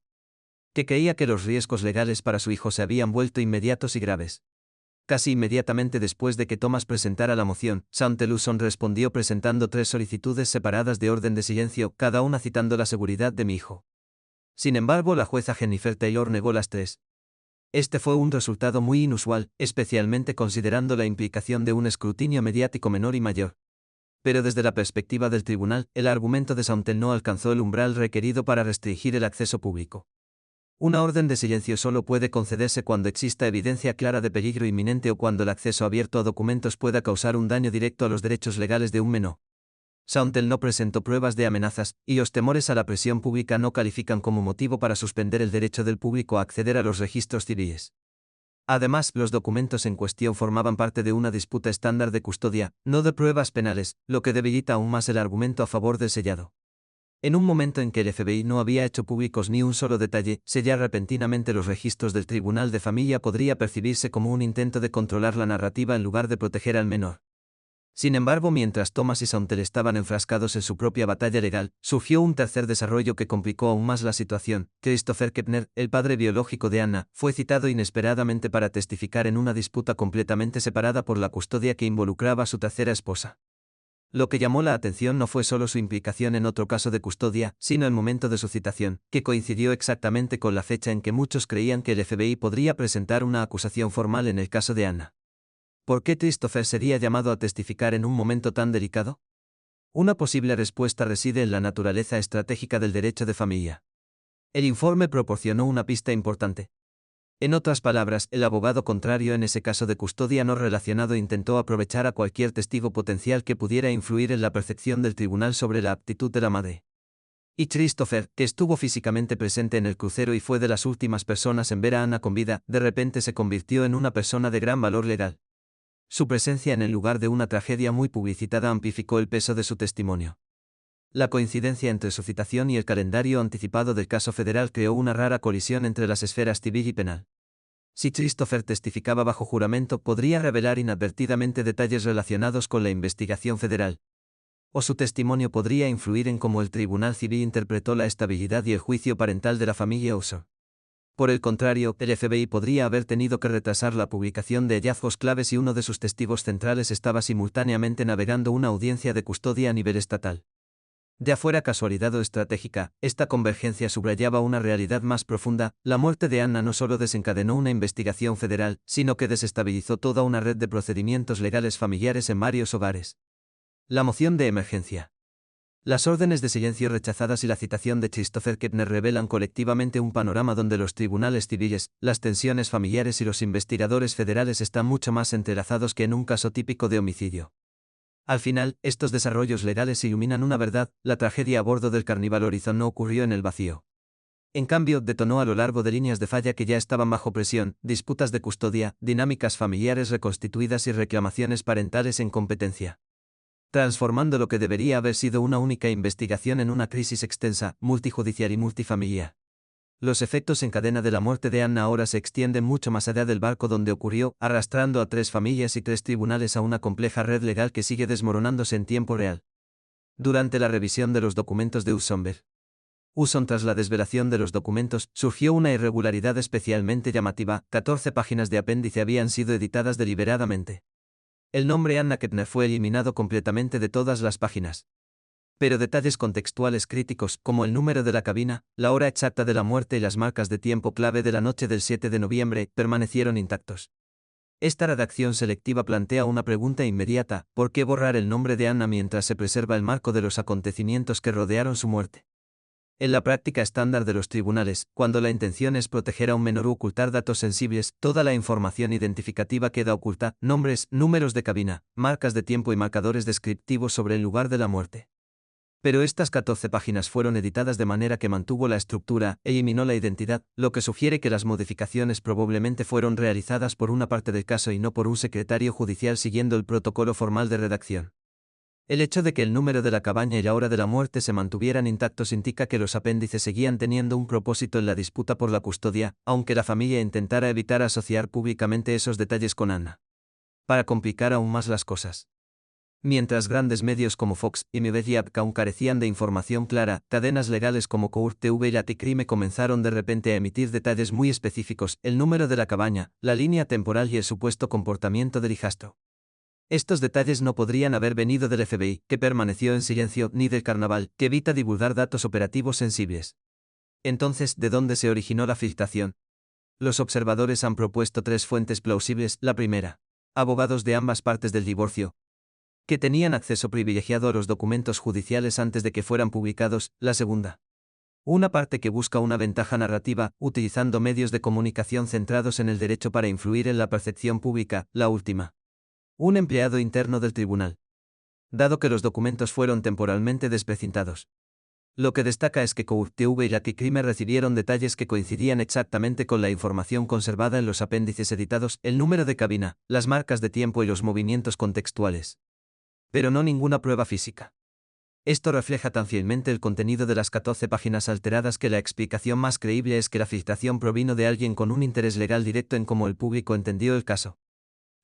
Que creía que los riesgos legales para su hijo se habían vuelto inmediatos y graves. Casi inmediatamente después de que Thomas presentara la moción, Shauntel Usson respondió presentando 3 solicitudes separadas de orden de silencio, cada una citando la seguridad de mi hijo. Sin embargo, la jueza Jennifer Taylor negó las 3. Este fue un resultado muy inusual, especialmente considerando la implicación de un escrutinio mediático menor y mayor. Pero desde la perspectiva del tribunal, el argumento de Shauntel no alcanzó el umbral requerido para restringir el acceso público. Una orden de silencio solo puede concederse cuando exista evidencia clara de peligro inminente o cuando el acceso abierto a documentos pueda causar un daño directo a los derechos legales de un menor. Shauntel no presentó pruebas de amenazas, y los temores a la presión pública no califican como motivo para suspender el derecho del público a acceder a los registros civiles. Además, los documentos en cuestión formaban parte de una disputa estándar de custodia, no de pruebas penales, lo que debilita aún más el argumento a favor del sellado. En un momento en que el FBI no había hecho públicos ni un solo detalle, sellar repentinamente los registros del Tribunal de Familia podría percibirse como un intento de controlar la narrativa en lugar de proteger al menor. Sin embargo, mientras Thomas y Shauntel estaban enfrascados en su propia batalla legal, surgió un tercer desarrollo que complicó aún más la situación. Christopher Kettner, el padre biológico de Anna, fue citado inesperadamente para testificar en una disputa completamente separada por la custodia que involucraba a su tercera esposa. Lo que llamó la atención no fue solo su implicación en otro caso de custodia, sino el momento de su citación, que coincidió exactamente con la fecha en que muchos creían que el FBI podría presentar una acusación formal en el caso de Anna. ¿Por qué Christopher sería llamado a testificar en un momento tan delicado? Una posible respuesta reside en la naturaleza estratégica del derecho de familia. El informe proporcionó una pista importante. En otras palabras, el abogado contrario en ese caso de custodia no relacionado intentó aprovechar a cualquier testigo potencial que pudiera influir en la percepción del tribunal sobre la aptitud de la madre. Y Christopher, que estuvo físicamente presente en el crucero y fue de las últimas personas en ver a Anna con vida, de repente se convirtió en una persona de gran valor legal. Su presencia en el lugar de una tragedia muy publicitada amplificó el peso de su testimonio. La coincidencia entre su citación y el calendario anticipado del caso federal creó una rara colisión entre las esferas civil y penal. Si Christopher testificaba bajo juramento, podría revelar inadvertidamente detalles relacionados con la investigación federal. O su testimonio podría influir en cómo el tribunal civil interpretó la estabilidad y el juicio parental de la familia Usson. Por el contrario, el FBI podría haber tenido que retrasar la publicación de hallazgos claves si uno de sus testigos centrales estaba simultáneamente navegando una audiencia de custodia a nivel estatal. Ya fuera casualidad o estratégica, esta convergencia subrayaba una realidad más profunda: la muerte de Anna no solo desencadenó una investigación federal, sino que desestabilizó toda una red de procedimientos legales familiares en varios hogares. La moción de emergencia. Las órdenes de silencio rechazadas y la citación de Christopher Kepner revelan colectivamente un panorama donde los tribunales civiles, las tensiones familiares y los investigadores federales están mucho más entrelazados que en un caso típico de homicidio. Al final, estos desarrollos legales iluminan una verdad: la tragedia a bordo del Carnival Horizon no ocurrió en el vacío. En cambio, detonó a lo largo de líneas de falla que ya estaban bajo presión, disputas de custodia, dinámicas familiares reconstituidas y reclamaciones parentales en competencia, transformando lo que debería haber sido una única investigación en una crisis extensa, multijudicial y multifamiliar. Los efectos en cadena de la muerte de Anna ahora se extienden mucho más allá del barco donde ocurrió, arrastrando a 3 familias y 3 tribunales a una compleja red legal que sigue desmoronándose en tiempo real. Durante la revisión de los documentos de Usson, tras la desvelación de los documentos, surgió una irregularidad especialmente llamativa: 14 páginas de apéndice habían sido editadas deliberadamente. El nombre Anna Kepner fue eliminado completamente de todas las páginas. Pero detalles contextuales críticos, como el número de la cabina, la hora exacta de la muerte y las marcas de tiempo clave de la noche del 7 de noviembre, permanecieron intactos. Esta redacción selectiva plantea una pregunta inmediata: ¿por qué borrar el nombre de Anna mientras se preserva el marco de los acontecimientos que rodearon su muerte? En la práctica estándar de los tribunales, cuando la intención es proteger a un menor u ocultar datos sensibles, toda la información identificativa queda oculta: nombres, números de cabina, marcas de tiempo y marcadores descriptivos sobre el lugar de la muerte. Pero estas 14 páginas fueron editadas de manera que mantuvo la estructura, eliminó la identidad, lo que sugiere que las modificaciones probablemente fueron realizadas por una parte del caso y no por un secretario judicial siguiendo el protocolo formal de redacción. El hecho de que el número de la cabaña y la hora de la muerte se mantuvieran intactos indica que los apéndices seguían teniendo un propósito en la disputa por la custodia, aunque la familia intentara evitar asociar públicamente esos detalles con Anna. Para complicar aún más las cosas, mientras grandes medios como Fox y Mediapcom carecían de información clara, cadenas legales como Court TV y Laticrime comenzaron de repente a emitir detalles muy específicos: el número de la cabaña, la línea temporal y el supuesto comportamiento del hijastro. Estos detalles no podrían haber venido del FBI, que permaneció en silencio, ni del Carnaval, que evita divulgar datos operativos sensibles. Entonces, ¿de dónde se originó la filtración? Los observadores han propuesto 3 fuentes plausibles. La primera: abogados de ambas partes del divorcio, que tenían acceso privilegiado a los documentos judiciales antes de que fueran publicados. La segunda: una parte que busca una ventaja narrativa, utilizando medios de comunicación centrados en el derecho para influir en la percepción pública. La última: un empleado interno del tribunal, dado que los documentos fueron temporalmente desprecintados. Lo que destaca es que Court TV y Laticrime recibieron detalles que coincidían exactamente con la información conservada en los apéndices editados: el número de cabina, las marcas de tiempo y los movimientos contextuales. Pero no ninguna prueba física. Esto refleja tan fielmente el contenido de las 14 páginas alteradas que la explicación más creíble es que la filtración provino de alguien con un interés legal directo en cómo el público entendió el caso.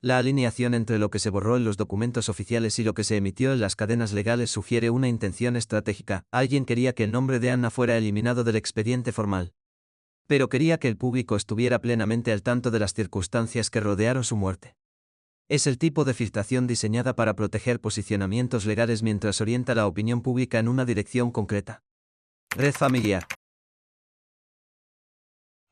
La alineación entre lo que se borró en los documentos oficiales y lo que se emitió en las cadenas legales sugiere una intención estratégica: alguien quería que el nombre de Anna fuera eliminado del expediente formal, pero quería que el público estuviera plenamente al tanto de las circunstancias que rodearon su muerte. Es el tipo de filtración diseñada para proteger posicionamientos legales mientras orienta la opinión pública en una dirección concreta. Red familiar.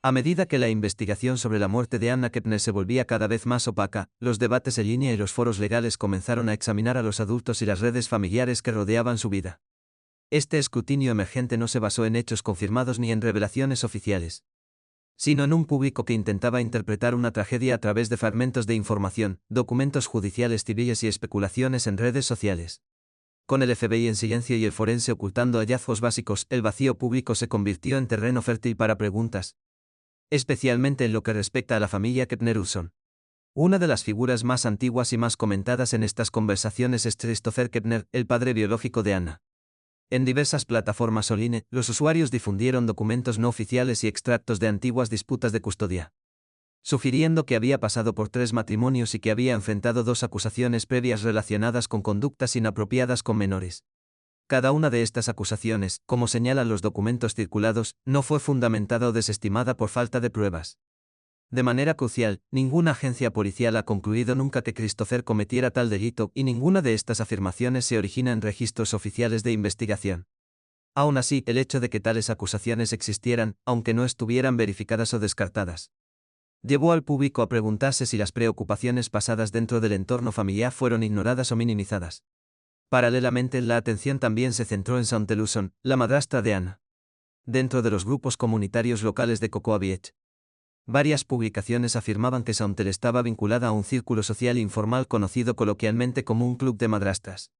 A medida que la investigación sobre la muerte de Anna Kepner se volvía cada vez más opaca, los debates en línea y los foros legales comenzaron a examinar a los adultos y las redes familiares que rodeaban su vida. Este escrutinio emergente no se basó en hechos confirmados ni en revelaciones oficiales, sino en un público que intentaba interpretar una tragedia a través de fragmentos de información, documentos judiciales civiles y especulaciones en redes sociales. Con el FBI en silencio y el forense ocultando hallazgos básicos, el vacío público se convirtió en terreno fértil para preguntas, especialmente en lo que respecta a la familia Kepner-Usson. Una de las figuras más antiguas y más comentadas en estas conversaciones es Christopher Kepner, el padre biológico de Anna. En diversas plataformas online, los usuarios difundieron documentos no oficiales y extractos de antiguas disputas de custodia, sugiriendo que había pasado por 3 matrimonios y que había enfrentado 2 acusaciones previas relacionadas con conductas inapropiadas con menores. Cada una de estas acusaciones, como señalan los documentos circulados, no fue fundamentada o desestimada por falta de pruebas. De manera crucial, ninguna agencia policial ha concluido nunca que Christopher cometiera tal delito, y ninguna de estas afirmaciones se origina en registros oficiales de investigación. Aún así, el hecho de que tales acusaciones existieran, aunque no estuvieran verificadas o descartadas, llevó al público a preguntarse si las preocupaciones pasadas dentro del entorno familiar fueron ignoradas o minimizadas. Paralelamente, la atención también se centró en Saunte Lawson, la madrastra de Anna. Dentro de los grupos comunitarios locales de Cocoa Beach, varias publicaciones afirmaban que Saunte estaba vinculada a un círculo social informal conocido coloquialmente como un club de madrastras.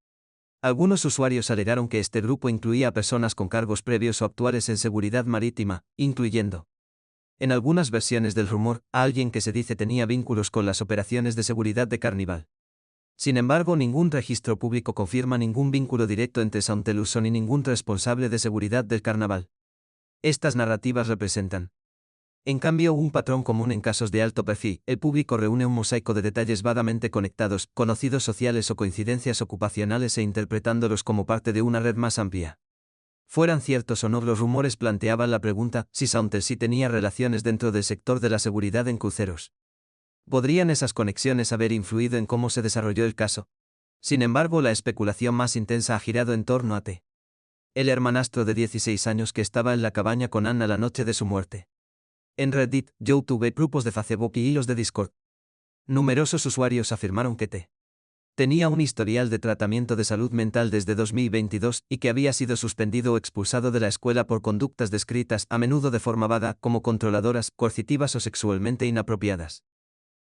Algunos usuarios alegaron que este grupo incluía a personas con cargos previos o actuales en seguridad marítima, incluyendo, en algunas versiones del rumor, a alguien que se dice tenía vínculos con las operaciones de seguridad de Carnival. Sin embargo, ningún registro público confirma ningún vínculo directo entre Saunte Lawson y ningún responsable de seguridad del Carnaval. Estas narrativas representan, en cambio, un patrón común en casos de alto perfil. El público reúne un mosaico de detalles vagamente conectados, conocidos sociales o coincidencias ocupacionales e interpretándolos como parte de una red más amplia. Fueran ciertos o no, los rumores planteaban la pregunta si Saunte sí tenía relaciones dentro del sector de la seguridad en cruceros. ¿Podrían esas conexiones haber influido en cómo se desarrolló el caso? Sin embargo, la especulación más intensa ha girado en torno a T, el hermanastro de 16 años que estaba en la cabaña con Anna la noche de su muerte. En Reddit, YouTube, grupos de Facebook y hilos de Discord, numerosos usuarios afirmaron que T tenía un historial de tratamiento de salud mental desde 2022 y que había sido suspendido o expulsado de la escuela por conductas descritas, a menudo de forma vaga, como controladoras, coercitivas o sexualmente inapropiadas.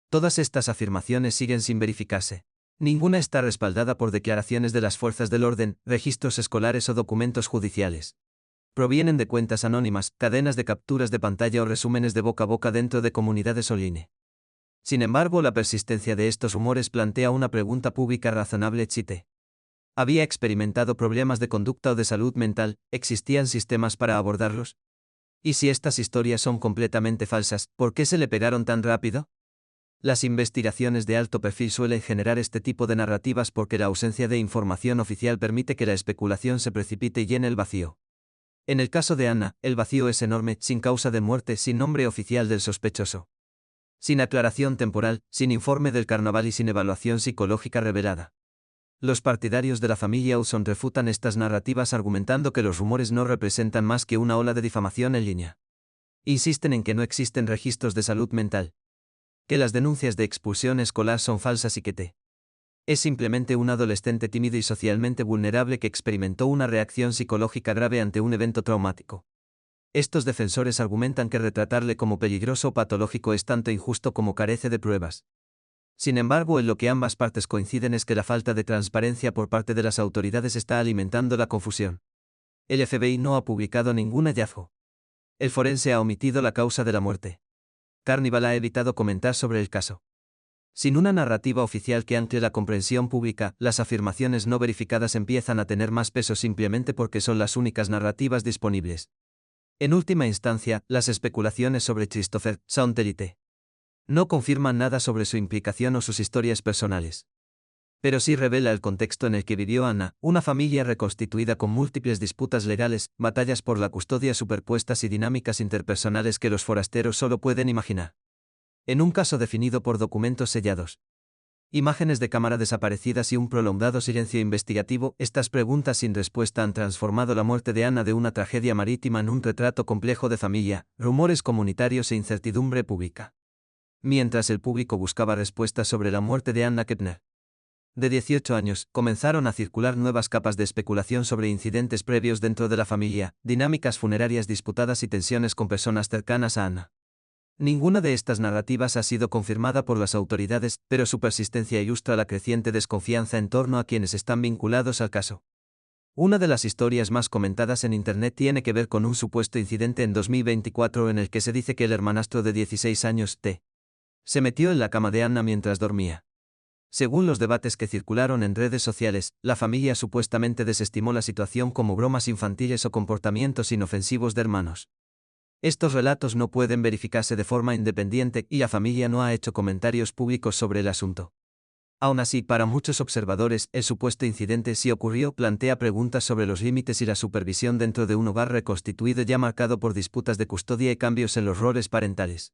Todas estas afirmaciones siguen sin verificarse. Ninguna está respaldada por declaraciones de las fuerzas del orden, registros escolares o documentos judiciales. Provienen de cuentas anónimas, cadenas de capturas de pantalla o resúmenes de boca a boca dentro de comunidades online. Sin embargo, la persistencia de estos rumores plantea una pregunta pública razonable: si T había experimentado problemas de conducta o de salud mental, ¿existían sistemas para abordarlos? Y si estas historias son completamente falsas, ¿por qué se le pegaron tan rápido? Las investigaciones de alto perfil suelen generar este tipo de narrativas porque la ausencia de información oficial permite que la especulación se precipite y llene el vacío. En el caso de Anna, el vacío es enorme, sin causa de muerte, sin nombre oficial del sospechoso, sin aclaración temporal, sin informe del Carnaval y sin evaluación psicológica revelada. Los partidarios de la familia Lawson refutan estas narrativas argumentando que los rumores no representan más que una ola de difamación en línea. Insisten en que no existen registros de salud mental, que las denuncias de expulsión escolar son falsas y que T es simplemente un adolescente tímido y socialmente vulnerable que experimentó una reacción psicológica grave ante un evento traumático. Estos defensores argumentan que retratarle como peligroso o patológico es tanto injusto como carece de pruebas. Sin embargo, en lo que ambas partes coinciden es que la falta de transparencia por parte de las autoridades está alimentando la confusión. El FBI no ha publicado ningún hallazgo. El forense ha omitido la causa de la muerte. Carnival ha evitado comentar sobre el caso. Sin una narrativa oficial que ancle la comprensión pública, las afirmaciones no verificadas empiezan a tener más peso simplemente porque son las únicas narrativas disponibles. En última instancia, las especulaciones sobre Christopher Saunte y T no confirman nada sobre su implicación o sus historias personales. Pero sí revela el contexto en el que vivió Anna, una familia reconstituida con múltiples disputas legales, batallas por la custodia superpuestas y dinámicas interpersonales que los forasteros solo pueden imaginar. En un caso definido por documentos sellados, imágenes de cámara desaparecidas y un prolongado silencio investigativo, estas preguntas sin respuesta han transformado la muerte de Anna de una tragedia marítima en un retrato complejo de familia, rumores comunitarios e incertidumbre pública. Mientras el público buscaba respuestas sobre la muerte de Anna Kettner, de 18 años, comenzaron a circular nuevas capas de especulación sobre incidentes previos dentro de la familia, dinámicas funerarias disputadas y tensiones con personas cercanas a Anna. Ninguna de estas narrativas ha sido confirmada por las autoridades, pero su persistencia ilustra la creciente desconfianza en torno a quienes están vinculados al caso. Una de las historias más comentadas en Internet tiene que ver con un supuesto incidente en 2024 en el que se dice que el hermanastro de 16 años, T, se metió en la cama de Anna mientras dormía. Según los debates que circularon en redes sociales, la familia supuestamente desestimó la situación como bromas infantiles o comportamientos inofensivos de hermanos. Estos relatos no pueden verificarse de forma independiente y la familia no ha hecho comentarios públicos sobre el asunto. Aún así, para muchos observadores, el supuesto incidente sí ocurrió, plantea preguntas sobre los límites y la supervisión dentro de un hogar reconstituido ya marcado por disputas de custodia y cambios en los roles parentales.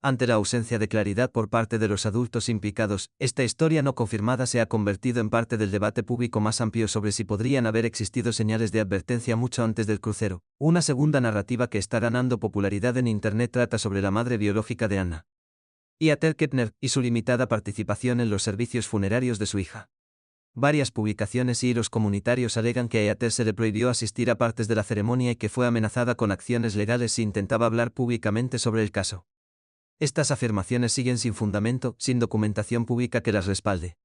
Ante la ausencia de claridad por parte de los adultos implicados, esta historia no confirmada se ha convertido en parte del debate público más amplio sobre si podrían haber existido señales de advertencia mucho antes del crucero. Una segunda narrativa que está ganando popularidad en Internet trata sobre la madre biológica de Anna, Ethel Kettner, y su limitada participación en los servicios funerarios de su hija. Varias publicaciones y hilos comunitarios alegan que a Eater se le prohibió asistir a partes de la ceremonia y que fue amenazada con acciones legales si intentaba hablar públicamente sobre el caso. Estas afirmaciones siguen sin fundamento, sin documentación pública que las respalde.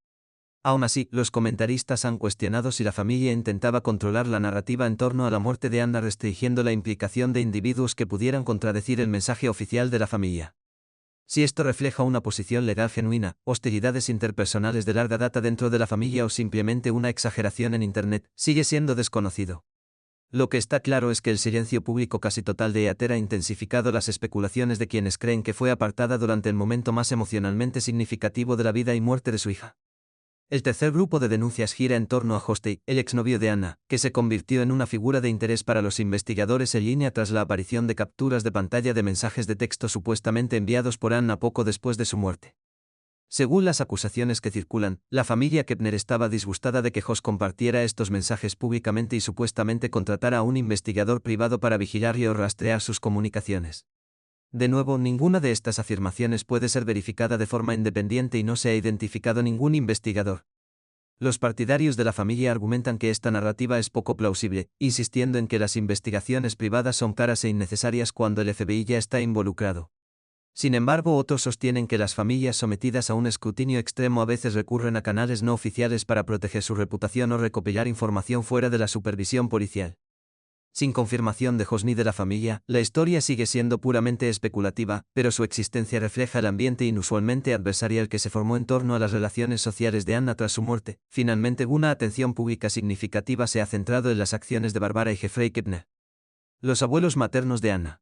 Aún así, los comentaristas han cuestionado si la familia intentaba controlar la narrativa en torno a la muerte de Anna restringiendo la implicación de individuos que pudieran contradecir el mensaje oficial de la familia. Si esto refleja una posición legal genuina, hostilidades interpersonales de larga data dentro de la familia o simplemente una exageración en Internet, sigue siendo desconocido. Lo que está claro es que el silencio público casi total de Eater ha intensificado las especulaciones de quienes creen que fue apartada durante el momento más emocionalmente significativo de la vida y muerte de su hija. El tercer grupo de denuncias gira en torno a Hostey, el exnovio de Anna, que se convirtió en una figura de interés para los investigadores en línea tras la aparición de capturas de pantalla de mensajes de texto supuestamente enviados por Anna poco después de su muerte. Según las acusaciones que circulan, la familia Kepner estaba disgustada de que Hoss compartiera estos mensajes públicamente y supuestamente contratara a un investigador privado para vigilar y o rastrear sus comunicaciones. De nuevo, ninguna de estas afirmaciones puede ser verificada de forma independiente y no se ha identificado ningún investigador. Los partidarios de la familia argumentan que esta narrativa es poco plausible, insistiendo en que las investigaciones privadas son caras e innecesarias cuando el FBI ya está involucrado. Sin embargo, otros sostienen que las familias sometidas a un escrutinio extremo a veces recurren a canales no oficiales para proteger su reputación o recopilar información fuera de la supervisión policial. Sin confirmación de Hoss ni de la familia, la historia sigue siendo puramente especulativa, pero su existencia refleja el ambiente inusualmente adversarial que se formó en torno a las relaciones sociales de Anna tras su muerte. Finalmente, una atención pública significativa se ha centrado en las acciones de Barbara y Jeffrey Kepner, los abuelos maternos de Anna.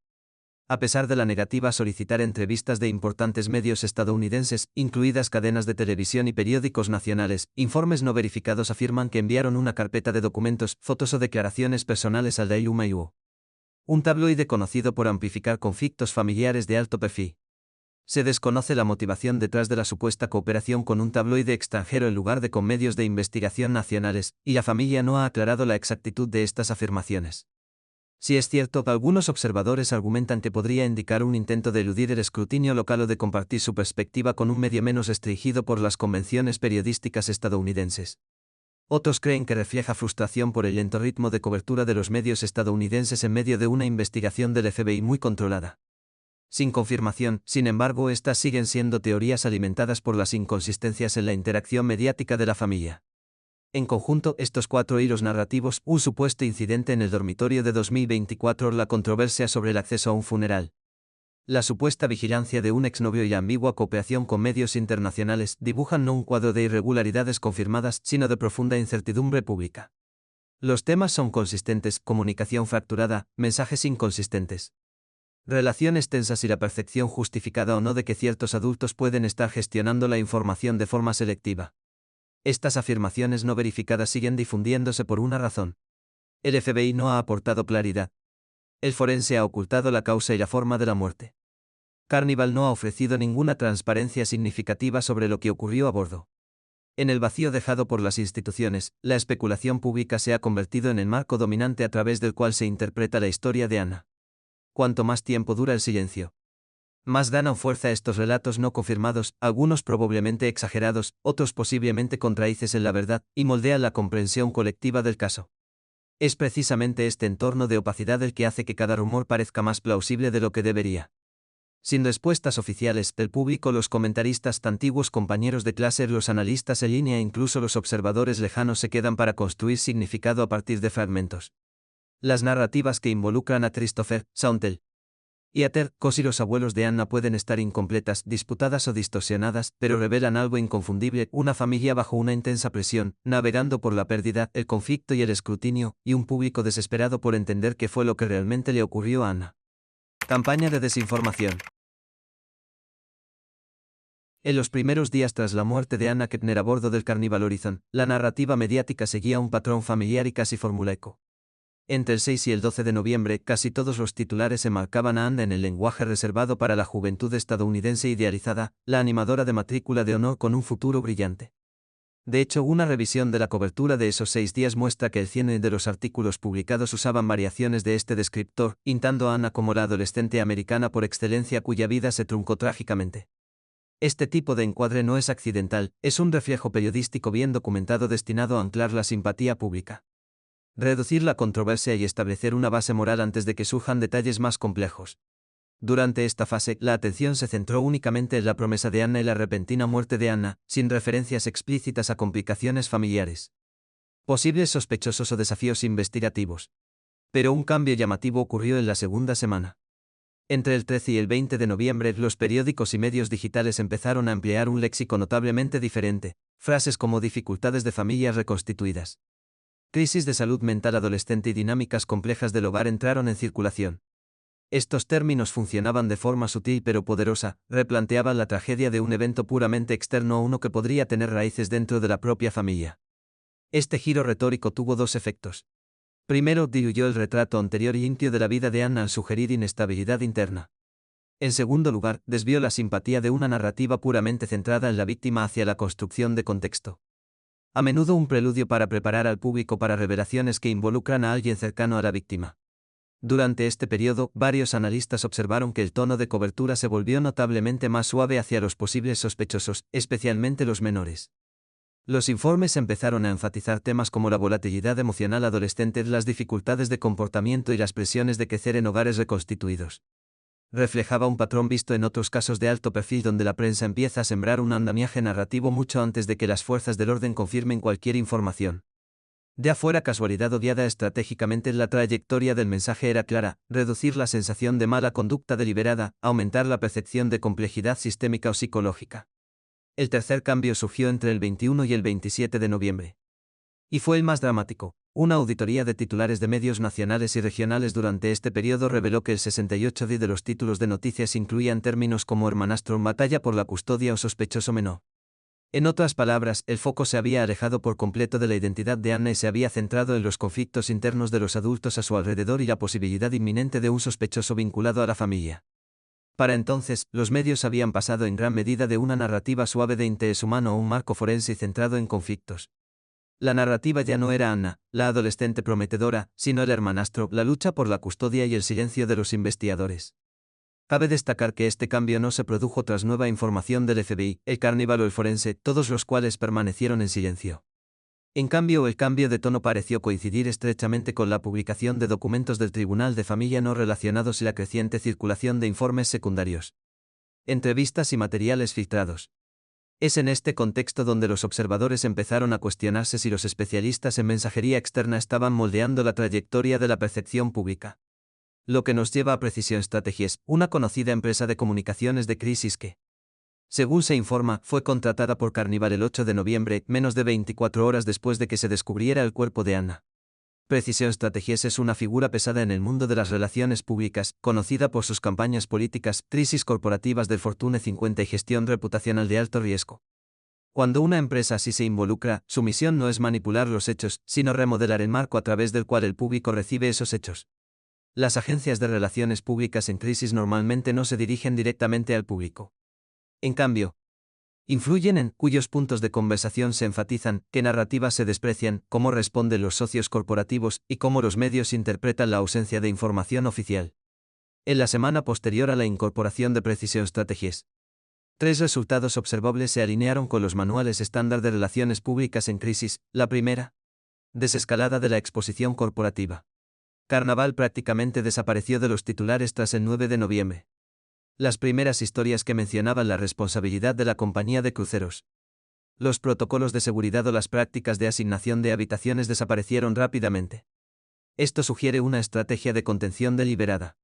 A pesar de la negativa a solicitar entrevistas de importantes medios estadounidenses, incluidas cadenas de televisión y periódicos nacionales, informes no verificados afirman que enviaron una carpeta de documentos, fotos o declaraciones personales al Daily Mail, un tabloide conocido por amplificar conflictos familiares de alto perfil. Se desconoce la motivación detrás de la supuesta cooperación con un tabloide extranjero en lugar de con medios de investigación nacionales, y la familia no ha aclarado la exactitud de estas afirmaciones. Si es cierto, algunos observadores argumentan que podría indicar un intento de eludir el escrutinio local o de compartir su perspectiva con un medio menos restringido por las convenciones periodísticas estadounidenses. Otros creen que refleja frustración por el lento ritmo de cobertura de los medios estadounidenses en medio de una investigación del FBI muy controlada. Sin confirmación, sin embargo, estas siguen siendo teorías alimentadas por las inconsistencias en la interacción mediática de la familia. En conjunto, estos cuatro hilos narrativos, un supuesto incidente en el dormitorio de 2024, la controversia sobre el acceso a un funeral, la supuesta vigilancia de un exnovio y la ambigua cooperación con medios internacionales, dibujan no un cuadro de irregularidades confirmadas, sino de profunda incertidumbre pública. Los temas son consistentes: comunicación fracturada, mensajes inconsistentes, relaciones tensas y la percepción justificada o no de que ciertos adultos pueden estar gestionando la información de forma selectiva. Estas afirmaciones no verificadas siguen difundiéndose por una razón. El FBI no ha aportado claridad. El forense ha ocultado la causa y la forma de la muerte. Carnival no ha ofrecido ninguna transparencia significativa sobre lo que ocurrió a bordo. En el vacío dejado por las instituciones, la especulación pública se ha convertido en el marco dominante a través del cual se interpreta la historia de Anna. Cuanto más tiempo dura el silencio, más ganan fuerza estos relatos no confirmados, algunos probablemente exagerados, otros posiblemente contradices en la verdad, y moldean la comprensión colectiva del caso. Es precisamente este entorno de opacidad el que hace que cada rumor parezca más plausible de lo que debería. Sin respuestas oficiales del público, los comentaristas, antiguos compañeros de clase, los analistas en línea e incluso los observadores lejanos se quedan para construir significado a partir de fragmentos. Las narrativas que involucran a Christopher Sauntel y Eater, Hoss y los abuelos de Anna pueden estar incompletas, disputadas o distorsionadas, pero revelan algo inconfundible: una familia bajo una intensa presión, navegando por la pérdida, el conflicto y el escrutinio, y un público desesperado por entender qué fue lo que realmente le ocurrió a Anna. Campaña de desinformación. En los primeros días tras la muerte de Anna Kepner a bordo del Carnival Horizon, la narrativa mediática seguía un patrón familiar y casi formulaico. Entre el 6 y el 12 de noviembre, casi todos los titulares enmarcaban a Anna en el lenguaje reservado para la juventud estadounidense idealizada, la animadora de matrícula de honor con un futuro brillante. De hecho, una revisión de la cobertura de esos 6 días muestra que el 100 de los artículos publicados usaban variaciones de este descriptor, pintando a Anna como la adolescente americana por excelencia cuya vida se truncó trágicamente. Este tipo de encuadre no es accidental, es un reflejo periodístico bien documentado destinado a anclar la simpatía pública, reducir la controversia y establecer una base moral antes de que surjan detalles más complejos. Durante esta fase, la atención se centró únicamente en la promesa de Anna y la repentina muerte de Anna, sin referencias explícitas a complicaciones familiares, posibles sospechosos o desafíos investigativos. Pero un cambio llamativo ocurrió en la segunda semana. Entre el 13 y el 20 de noviembre, los periódicos y medios digitales empezaron a emplear un léxico notablemente diferente, frases como dificultades de familias reconstituidas, crisis de salud mental adolescente y dinámicas complejas del hogar entraron en circulación. Estos términos funcionaban de forma sutil pero poderosa, replanteaban la tragedia de un evento puramente externo a uno que podría tener raíces dentro de la propia familia. Este giro retórico tuvo dos efectos. Primero, diluyó el retrato anterior y íntimo de la vida de Anna al sugerir inestabilidad interna. En segundo lugar, desvió la simpatía de una narrativa puramente centrada en la víctima hacia la construcción de contexto. A menudo un preludio para preparar al público para revelaciones que involucran a alguien cercano a la víctima. Durante este periodo, varios analistas observaron que el tono de cobertura se volvió notablemente más suave hacia los posibles sospechosos, especialmente los menores. Los informes empezaron a enfatizar temas como la volatilidad emocional adolescente, las dificultades de comportamiento y las presiones de crecer en hogares reconstituidos. Reflejaba un patrón visto en otros casos de alto perfil donde la prensa empieza a sembrar un andamiaje narrativo mucho antes de que las fuerzas del orden confirmen cualquier información. Ya fuera casualidad o guiada estratégicamente, la trayectoria del mensaje era clara: reducir la sensación de mala conducta deliberada, aumentar la percepción de complejidad sistémica o psicológica. El tercer cambio surgió entre el 21 y el 27 de noviembre. Y fue el más dramático. Una auditoría de titulares de medios nacionales y regionales durante este periodo reveló que el 68% de los títulos de noticias incluían términos como hermanastro, batalla por la custodia o sospechoso menor. En otras palabras, el foco se había alejado por completo de la identidad de Anna y se había centrado en los conflictos internos de los adultos a su alrededor y la posibilidad inminente de un sospechoso vinculado a la familia. Para entonces, los medios habían pasado en gran medida de una narrativa suave de interés humano a un marco forense centrado en conflictos. La narrativa ya no era Anna, la adolescente prometedora, sino el hermanastro, la lucha por la custodia y el silencio de los investigadores. Cabe destacar que este cambio no se produjo tras nueva información del FBI, el Carníbal o el forense, todos los cuales permanecieron en silencio. En cambio, el cambio de tono pareció coincidir estrechamente con la publicación de documentos del Tribunal de Familia no relacionados y la creciente circulación de informes secundarios, entrevistas y materiales filtrados. Es en este contexto donde los observadores empezaron a cuestionarse si los especialistas en mensajería externa estaban moldeando la trayectoria de la percepción pública. Lo que nos lleva a Precision Strategies, una conocida empresa de comunicaciones de crisis que, según se informa, fue contratada por Carníbal el 8 de noviembre, menos de 24 horas después de que se descubriera el cuerpo de Anna. Precision Strategies es una figura pesada en el mundo de las relaciones públicas, conocida por sus campañas políticas, crisis corporativas del Fortune 50 y gestión reputacional de alto riesgo. Cuando una empresa así se involucra, su misión no es manipular los hechos, sino remodelar el marco a través del cual el público recibe esos hechos. Las agencias de relaciones públicas en crisis normalmente no se dirigen directamente al público. En cambio, influyen en cuyos puntos de conversación se enfatizan, qué narrativas se desprecian, cómo responden los socios corporativos y cómo los medios interpretan la ausencia de información oficial. En la semana posterior a la incorporación de Precision Strategies, 3 resultados observables se alinearon con los manuales estándar de relaciones públicas en crisis. La primera, desescalada de la exposición corporativa. Carnaval prácticamente desapareció de los titulares tras el 9 de noviembre. Las primeras historias que mencionaban la responsabilidad de la compañía de cruceros, los protocolos de seguridad o las prácticas de asignación de habitaciones desaparecieron rápidamente. Esto sugiere una estrategia de contención deliberada.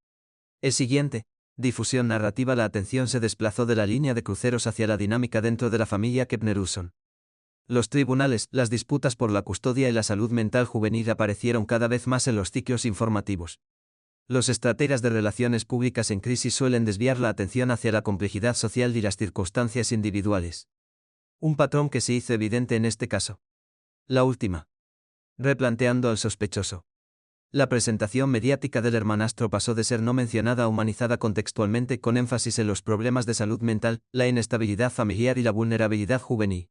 El siguiente, difusión narrativa. La atención se desplazó de la línea de cruceros hacia la dinámica dentro de la familia Kepner-Usson. Los tribunales, las disputas por la custodia y la salud mental juvenil aparecieron cada vez más en los ciclos informativos. Los estrategas de relaciones públicas en crisis suelen desviar la atención hacia la complejidad social y las circunstancias individuales. Un patrón que se hizo evidente en este caso. La última. Replanteando al sospechoso. La presentación mediática del hermanastro pasó de ser no mencionada a humanizada contextualmente, con énfasis en los problemas de salud mental, la inestabilidad familiar y la vulnerabilidad juvenil.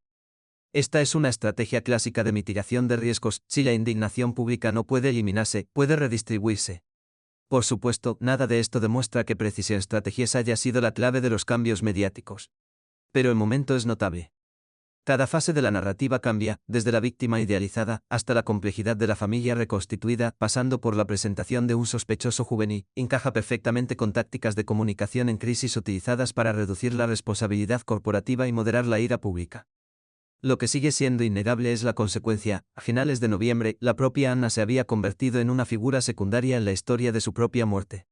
Esta es una estrategia clásica de mitigación de riesgos. Si la indignación pública no puede eliminarse, puede redistribuirse. Por supuesto, nada de esto demuestra que Precision Strategies haya sido la clave de los cambios mediáticos. pero el momento es notable. Cada fase de la narrativa cambia, desde la víctima idealizada hasta la complejidad de la familia reconstituida, pasando por la presentación de un sospechoso juvenil, encaja perfectamente con tácticas de comunicación en crisis utilizadas para reducir la responsabilidad corporativa y moderar la ira pública. Lo que sigue siendo innegable es la consecuencia. A finales de noviembre, la propia Anna se había convertido en una figura secundaria en la historia de su propia muerte.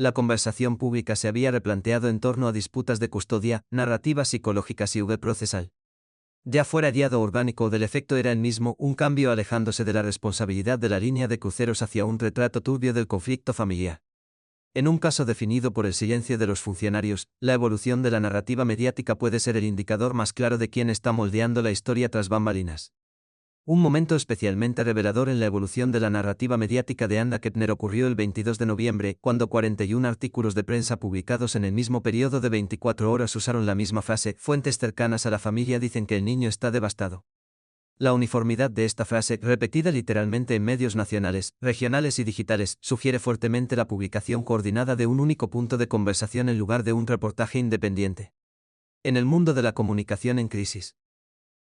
La conversación pública se había replanteado en torno a disputas de custodia, narrativas psicológicas y procesal. Ya fuera guiado orgánico del efecto era el mismo, un cambio alejándose de la responsabilidad de la línea de cruceros hacia un retrato turbio del conflicto familiar. En un caso definido por el silencio de los funcionarios, la evolución de la narrativa mediática puede ser el indicador más claro de quién está moldeando la historia tras bambalinas. Un momento especialmente revelador en la evolución de la narrativa mediática de Anna Keppner ocurrió el 22 de noviembre, cuando 41 artículos de prensa publicados en el mismo periodo de 24 horas usaron la misma frase. Fuentes cercanas a la familia dicen que el niño está devastado. La uniformidad de esta frase, repetida literalmente en medios nacionales, regionales y digitales, sugiere fuertemente la publicación coordinada de un único punto de conversación en lugar de un reportaje independiente. En el mundo de la comunicación en crisis,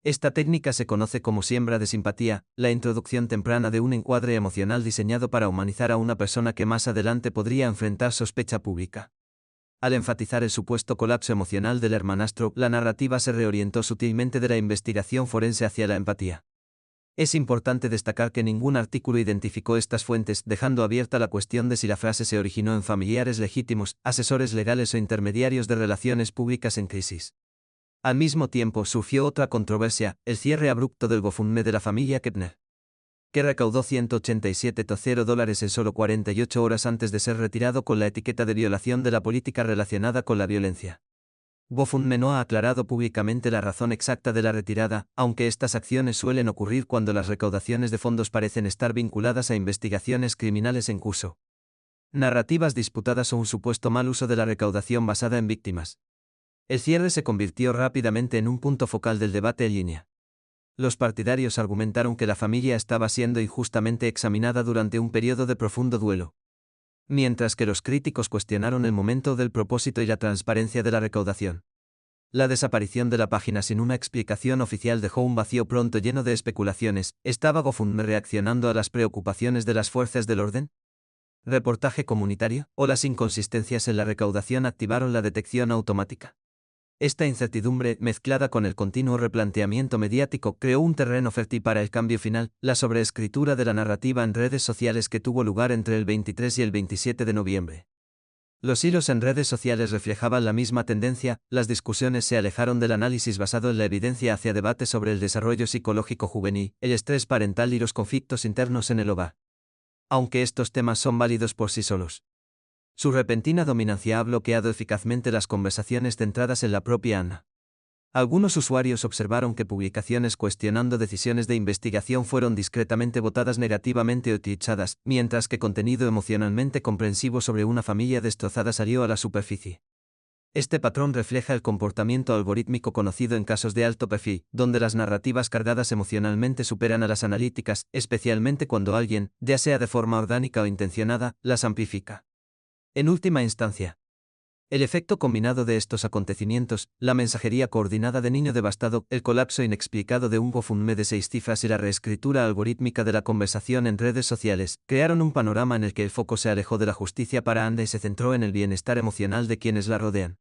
esta técnica se conoce como siembra de simpatía, la introducción temprana de un encuadre emocional diseñado para humanizar a una persona que más adelante podría enfrentar sospecha pública. Al enfatizar el supuesto colapso emocional del hermanastro, la narrativa se reorientó sutilmente de la investigación forense hacia la empatía. Es importante destacar que ningún artículo identificó estas fuentes, dejando abierta la cuestión de si la frase se originó en familiares legítimos, asesores legales o intermediarios de relaciones públicas en crisis. Al mismo tiempo surgió otra controversia, el cierre abrupto del GoFundMe de la familia Keppner, que recaudó $187,000 en solo 48 horas antes de ser retirado con la etiqueta de violación de la política relacionada con la violencia. GoFundMe no ha aclarado públicamente la razón exacta de la retirada, aunque estas acciones suelen ocurrir cuando las recaudaciones de fondos parecen estar vinculadas a investigaciones criminales en curso, narrativas disputadas o un supuesto mal uso de la recaudación basada en víctimas. El cierre se convirtió rápidamente en un punto focal del debate en línea. Los partidarios argumentaron que la familia estaba siendo injustamente examinada durante un periodo de profundo duelo, mientras que los críticos cuestionaron el momento del propósito y la transparencia de la recaudación. La desaparición de la página sin una explicación oficial dejó un vacío pronto lleno de especulaciones. ¿Estaba GoFundMe reaccionando a las preocupaciones de las fuerzas del orden? ¿Reportaje comunitario? ¿O las inconsistencias en la recaudación activaron la detección automática? Esta incertidumbre, mezclada con el continuo replanteamiento mediático, creó un terreno fértil para el cambio final, la sobreescritura de la narrativa en redes sociales que tuvo lugar entre el 23 y el 27 de noviembre. Los hilos en redes sociales reflejaban la misma tendencia, las discusiones se alejaron del análisis basado en la evidencia hacia debates sobre el desarrollo psicológico juvenil, el estrés parental y los conflictos internos en el hogar. Aunque estos temas son válidos por sí solos, su repentina dominancia ha bloqueado eficazmente las conversaciones centradas en la propia Anna. Algunos usuarios observaron que publicaciones cuestionando decisiones de investigación fueron discretamente votadas negativamente o utilizadas, mientras que contenido emocionalmente comprensivo sobre una familia destrozada salió a la superficie. Este patrón refleja el comportamiento algorítmico conocido en casos de alto perfil, donde las narrativas cargadas emocionalmente superan a las analíticas, especialmente cuando alguien, ya sea de forma orgánica o intencionada, las amplifica. En última instancia, el efecto combinado de estos acontecimientos, la mensajería coordinada de niño devastado, el colapso inexplicado de un GoFundMe de 6 cifras y la reescritura algorítmica de la conversación en redes sociales, crearon un panorama en el que el foco se alejó de la justicia para Anna y se centró en el bienestar emocional de quienes la rodean.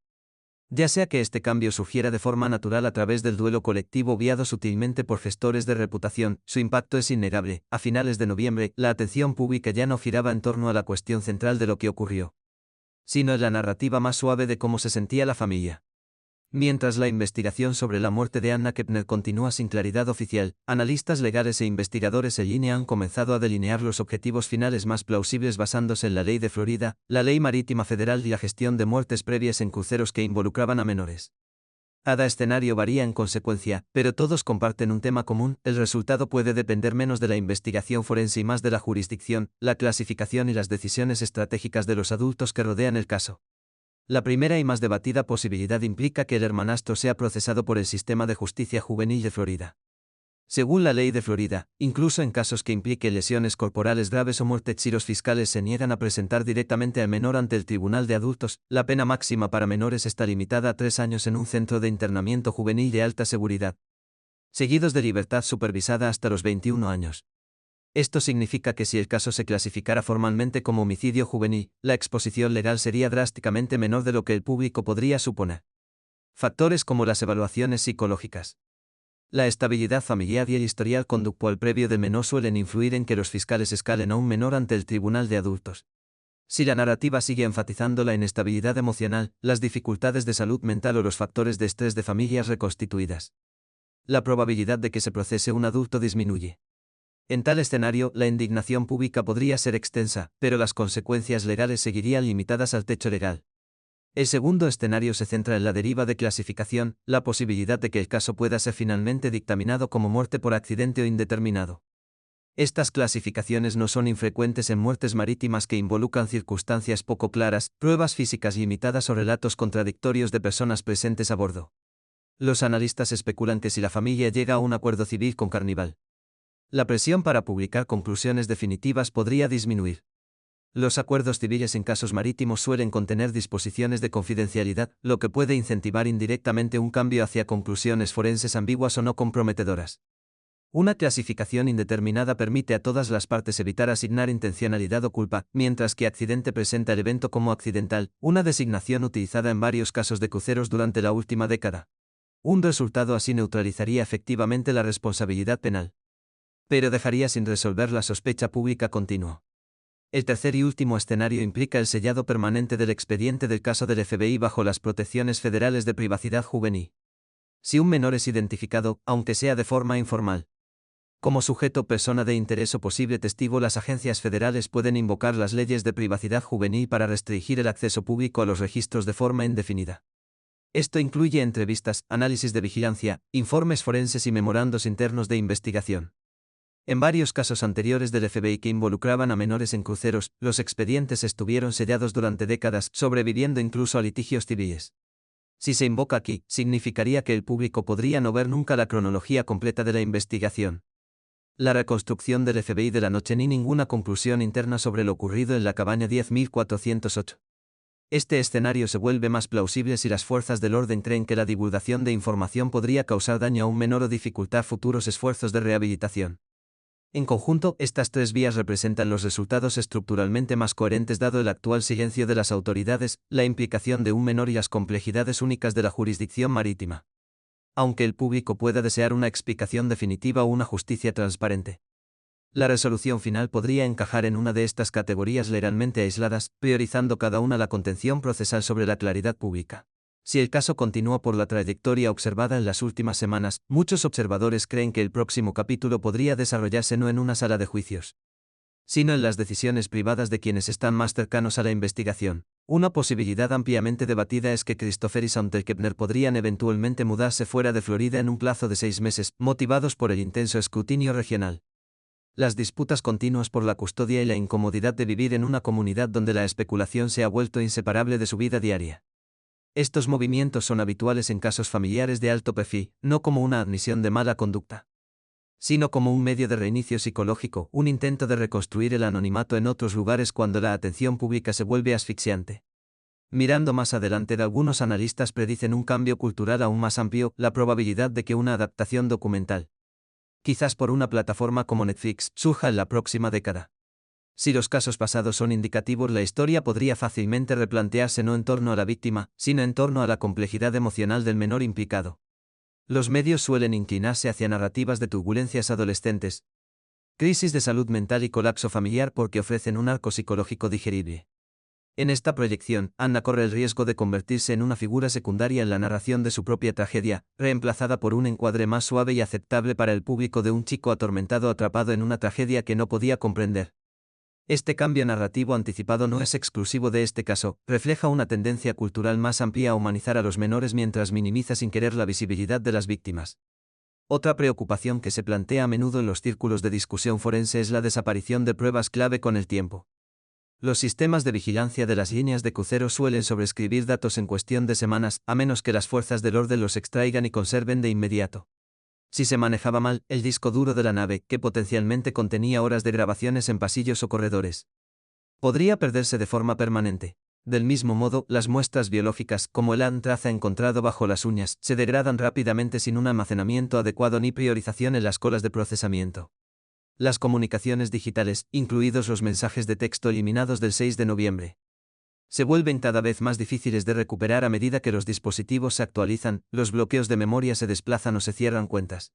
Ya sea que este cambio surgiera de forma natural a través del duelo colectivo guiado sutilmente por gestores de reputación, su impacto es innegable. A finales de noviembre, la atención pública ya no giraba en torno a la cuestión central de lo que ocurrió, sino en la narrativa más suave de cómo se sentía la familia. Mientras la investigación sobre la muerte de Anna Keppner continúa sin claridad oficial, analistas legales e investigadores en línea han comenzado a delinear los objetivos finales más plausibles basándose en la ley de Florida, la ley marítima federal y la gestión de muertes previas en cruceros que involucraban a menores. Cada escenario varía en consecuencia, pero todos comparten un tema común: el resultado puede depender menos de la investigación forense y más de la jurisdicción, la clasificación y las decisiones estratégicas de los adultos que rodean el caso. La primera y más debatida posibilidad implica que el hermanastro sea procesado por el sistema de justicia juvenil de Florida. Según la ley de Florida, incluso en casos que impliquen lesiones corporales graves o muerte, si los fiscales se niegan a presentar directamente al menor ante el tribunal de adultos, la pena máxima para menores está limitada a 3 años en un centro de internamiento juvenil de alta seguridad, seguidos de libertad supervisada hasta los 21 años. Esto significa que si el caso se clasificara formalmente como homicidio juvenil, la exposición legal sería drásticamente menor de lo que el público podría suponer. Factores como las evaluaciones psicológicas, la estabilidad familiar y el historial conductual previo del menor suelen influir en que los fiscales escalen a un menor ante el tribunal de adultos. Si la narrativa sigue enfatizando la inestabilidad emocional, las dificultades de salud mental o los factores de estrés de familias reconstituidas, la probabilidad de que se procese un adulto disminuye. En tal escenario, la indignación pública podría ser extensa, pero las consecuencias legales seguirían limitadas al techo legal. El segundo escenario se centra en la deriva de clasificación, la posibilidad de que el caso pueda ser finalmente dictaminado como muerte por accidente o indeterminado. Estas clasificaciones no son infrecuentes en muertes marítimas que involucran circunstancias poco claras, pruebas físicas limitadas o relatos contradictorios de personas presentes a bordo. Los analistas especulan que si la familia llega a un acuerdo civil con Carnival, la presión para publicar conclusiones definitivas podría disminuir. Los acuerdos civiles en casos marítimos suelen contener disposiciones de confidencialidad, lo que puede incentivar indirectamente un cambio hacia conclusiones forenses ambiguas o no comprometedoras. Una clasificación indeterminada permite a todas las partes evitar asignar intencionalidad o culpa, mientras que accidente presenta el evento como accidental, una designación utilizada en varios casos de cruceros durante la última década. Un resultado así neutralizaría efectivamente la responsabilidad penal, pero dejaría sin resolver la sospecha pública continua. El tercer y último escenario implica el sellado permanente del expediente del caso del FBI bajo las protecciones federales de privacidad juvenil. Si un menor es identificado, aunque sea de forma informal, como sujeto persona de interés o posible testigo, las agencias federales pueden invocar las leyes de privacidad juvenil para restringir el acceso público a los registros de forma indefinida. Esto incluye entrevistas, análisis de vigilancia, informes forenses y memorandos internos de investigación. En varios casos anteriores del FBI que involucraban a menores en cruceros, los expedientes estuvieron sellados durante décadas, sobreviviendo incluso a litigios civiles. Si se invoca aquí, significaría que el público podría no ver nunca la cronología completa de la investigación, la reconstrucción del FBI de la noche ni ninguna conclusión interna sobre lo ocurrido en la cabaña 10.408. Este escenario se vuelve más plausible si las fuerzas del orden creen que la divulgación de información podría causar daño a un menor o dificultar futuros esfuerzos de rehabilitación. En conjunto, estas tres vías representan los resultados estructuralmente más coherentes dado el actual silencio de las autoridades, la implicación de un menor y las complejidades únicas de la jurisdicción marítima. Aunque el público pueda desear una explicación definitiva o una justicia transparente, la resolución final podría encajar en una de estas categorías legalmente aisladas, priorizando cada una la contención procesal sobre la claridad pública. Si el caso continúa por la trayectoria observada en las últimas semanas, muchos observadores creen que el próximo capítulo podría desarrollarse no en una sala de juicios, sino en las decisiones privadas de quienes están más cercanos a la investigación. Una posibilidad ampliamente debatida es que Christopher y Saunter Kepner podrían eventualmente mudarse fuera de Florida en un plazo de 6 meses, motivados por el intenso escrutinio regional, las disputas continuas por la custodia y la incomodidad de vivir en una comunidad donde la especulación se ha vuelto inseparable de su vida diaria. Estos movimientos son habituales en casos familiares de alto perfil, no como una admisión de mala conducta, sino como un medio de reinicio psicológico, un intento de reconstruir el anonimato en otros lugares cuando la atención pública se vuelve asfixiante. Mirando más adelante, algunos analistas predicen un cambio cultural aún más amplio, la probabilidad de que una adaptación documental, quizás por una plataforma como Netflix, surja en la próxima década. Si los casos pasados son indicativos, la historia podría fácilmente replantearse no en torno a la víctima, sino en torno a la complejidad emocional del menor implicado. Los medios suelen inclinarse hacia narrativas de turbulencias adolescentes, crisis de salud mental y colapso familiar porque ofrecen un arco psicológico digerible. En esta proyección, Anna corre el riesgo de convertirse en una figura secundaria en la narración de su propia tragedia, reemplazada por un encuadre más suave y aceptable para el público de un chico atormentado atrapado en una tragedia que no podía comprender. Este cambio narrativo anticipado no es exclusivo de este caso, refleja una tendencia cultural más amplia a humanizar a los menores mientras minimiza sin querer la visibilidad de las víctimas. Otra preocupación que se plantea a menudo en los círculos de discusión forense es la desaparición de pruebas clave con el tiempo. Los sistemas de vigilancia de las líneas de crucero suelen sobreescribir datos en cuestión de semanas, a menos que las fuerzas del orden los extraigan y conserven de inmediato. Si se manejaba mal, el disco duro de la nave, que potencialmente contenía horas de grabaciones en pasillos o corredores, podría perderse de forma permanente. Del mismo modo, las muestras biológicas, como el antraza encontrado bajo las uñas, se degradan rápidamente sin un almacenamiento adecuado ni priorización en las colas de procesamiento. Las comunicaciones digitales, incluidos los mensajes de texto eliminados del 6 de noviembre, se vuelven cada vez más difíciles de recuperar a medida que los dispositivos se actualizan, los bloqueos de memoria se desplazan o se cierran cuentas.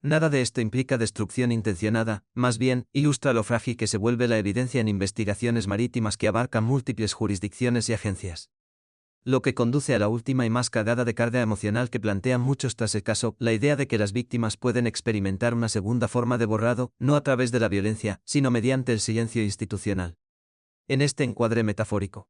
Nada de esto implica destrucción intencionada, más bien, ilustra lo frágil que se vuelve la evidencia en investigaciones marítimas que abarcan múltiples jurisdicciones y agencias. Lo que conduce a la última y más cargada de carga emocional que plantean muchos tras el caso, la idea de que las víctimas pueden experimentar una segunda forma de borrado, no a través de la violencia, sino mediante el silencio institucional. En este encuadre metafórico,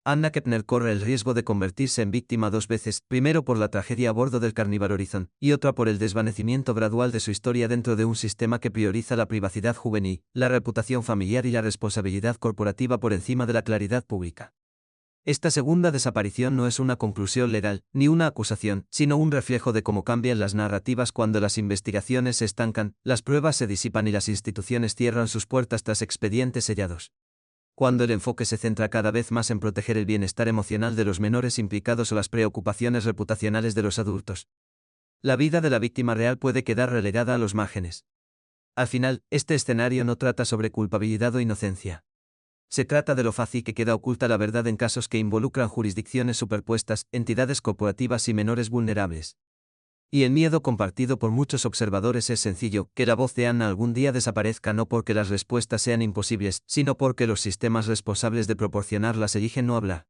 Anna Kepner corre el riesgo de convertirse en víctima 2 veces, primero por la tragedia a bordo del Carnival Horizon, y otra por el desvanecimiento gradual de su historia dentro de un sistema que prioriza la privacidad juvenil, la reputación familiar y la responsabilidad corporativa por encima de la claridad pública. Esta segunda desaparición no es una conclusión legal, ni una acusación, sino un reflejo de cómo cambian las narrativas cuando las investigaciones se estancan, las pruebas se disipan y las instituciones cierran sus puertas tras expedientes sellados. Cuando el enfoque se centra cada vez más en proteger el bienestar emocional de los menores implicados o las preocupaciones reputacionales de los adultos, la vida de la víctima real puede quedar relegada a los márgenes. Al final, este escenario no trata sobre culpabilidad o inocencia. Se trata de lo fácil que queda oculta la verdad en casos que involucran jurisdicciones superpuestas, entidades corporativas y menores vulnerables. Y el miedo compartido por muchos observadores es sencillo, que la voz de Anna algún día desaparezca no porque las respuestas sean imposibles, sino porque los sistemas responsables de proporcionarlas eligen no hablar.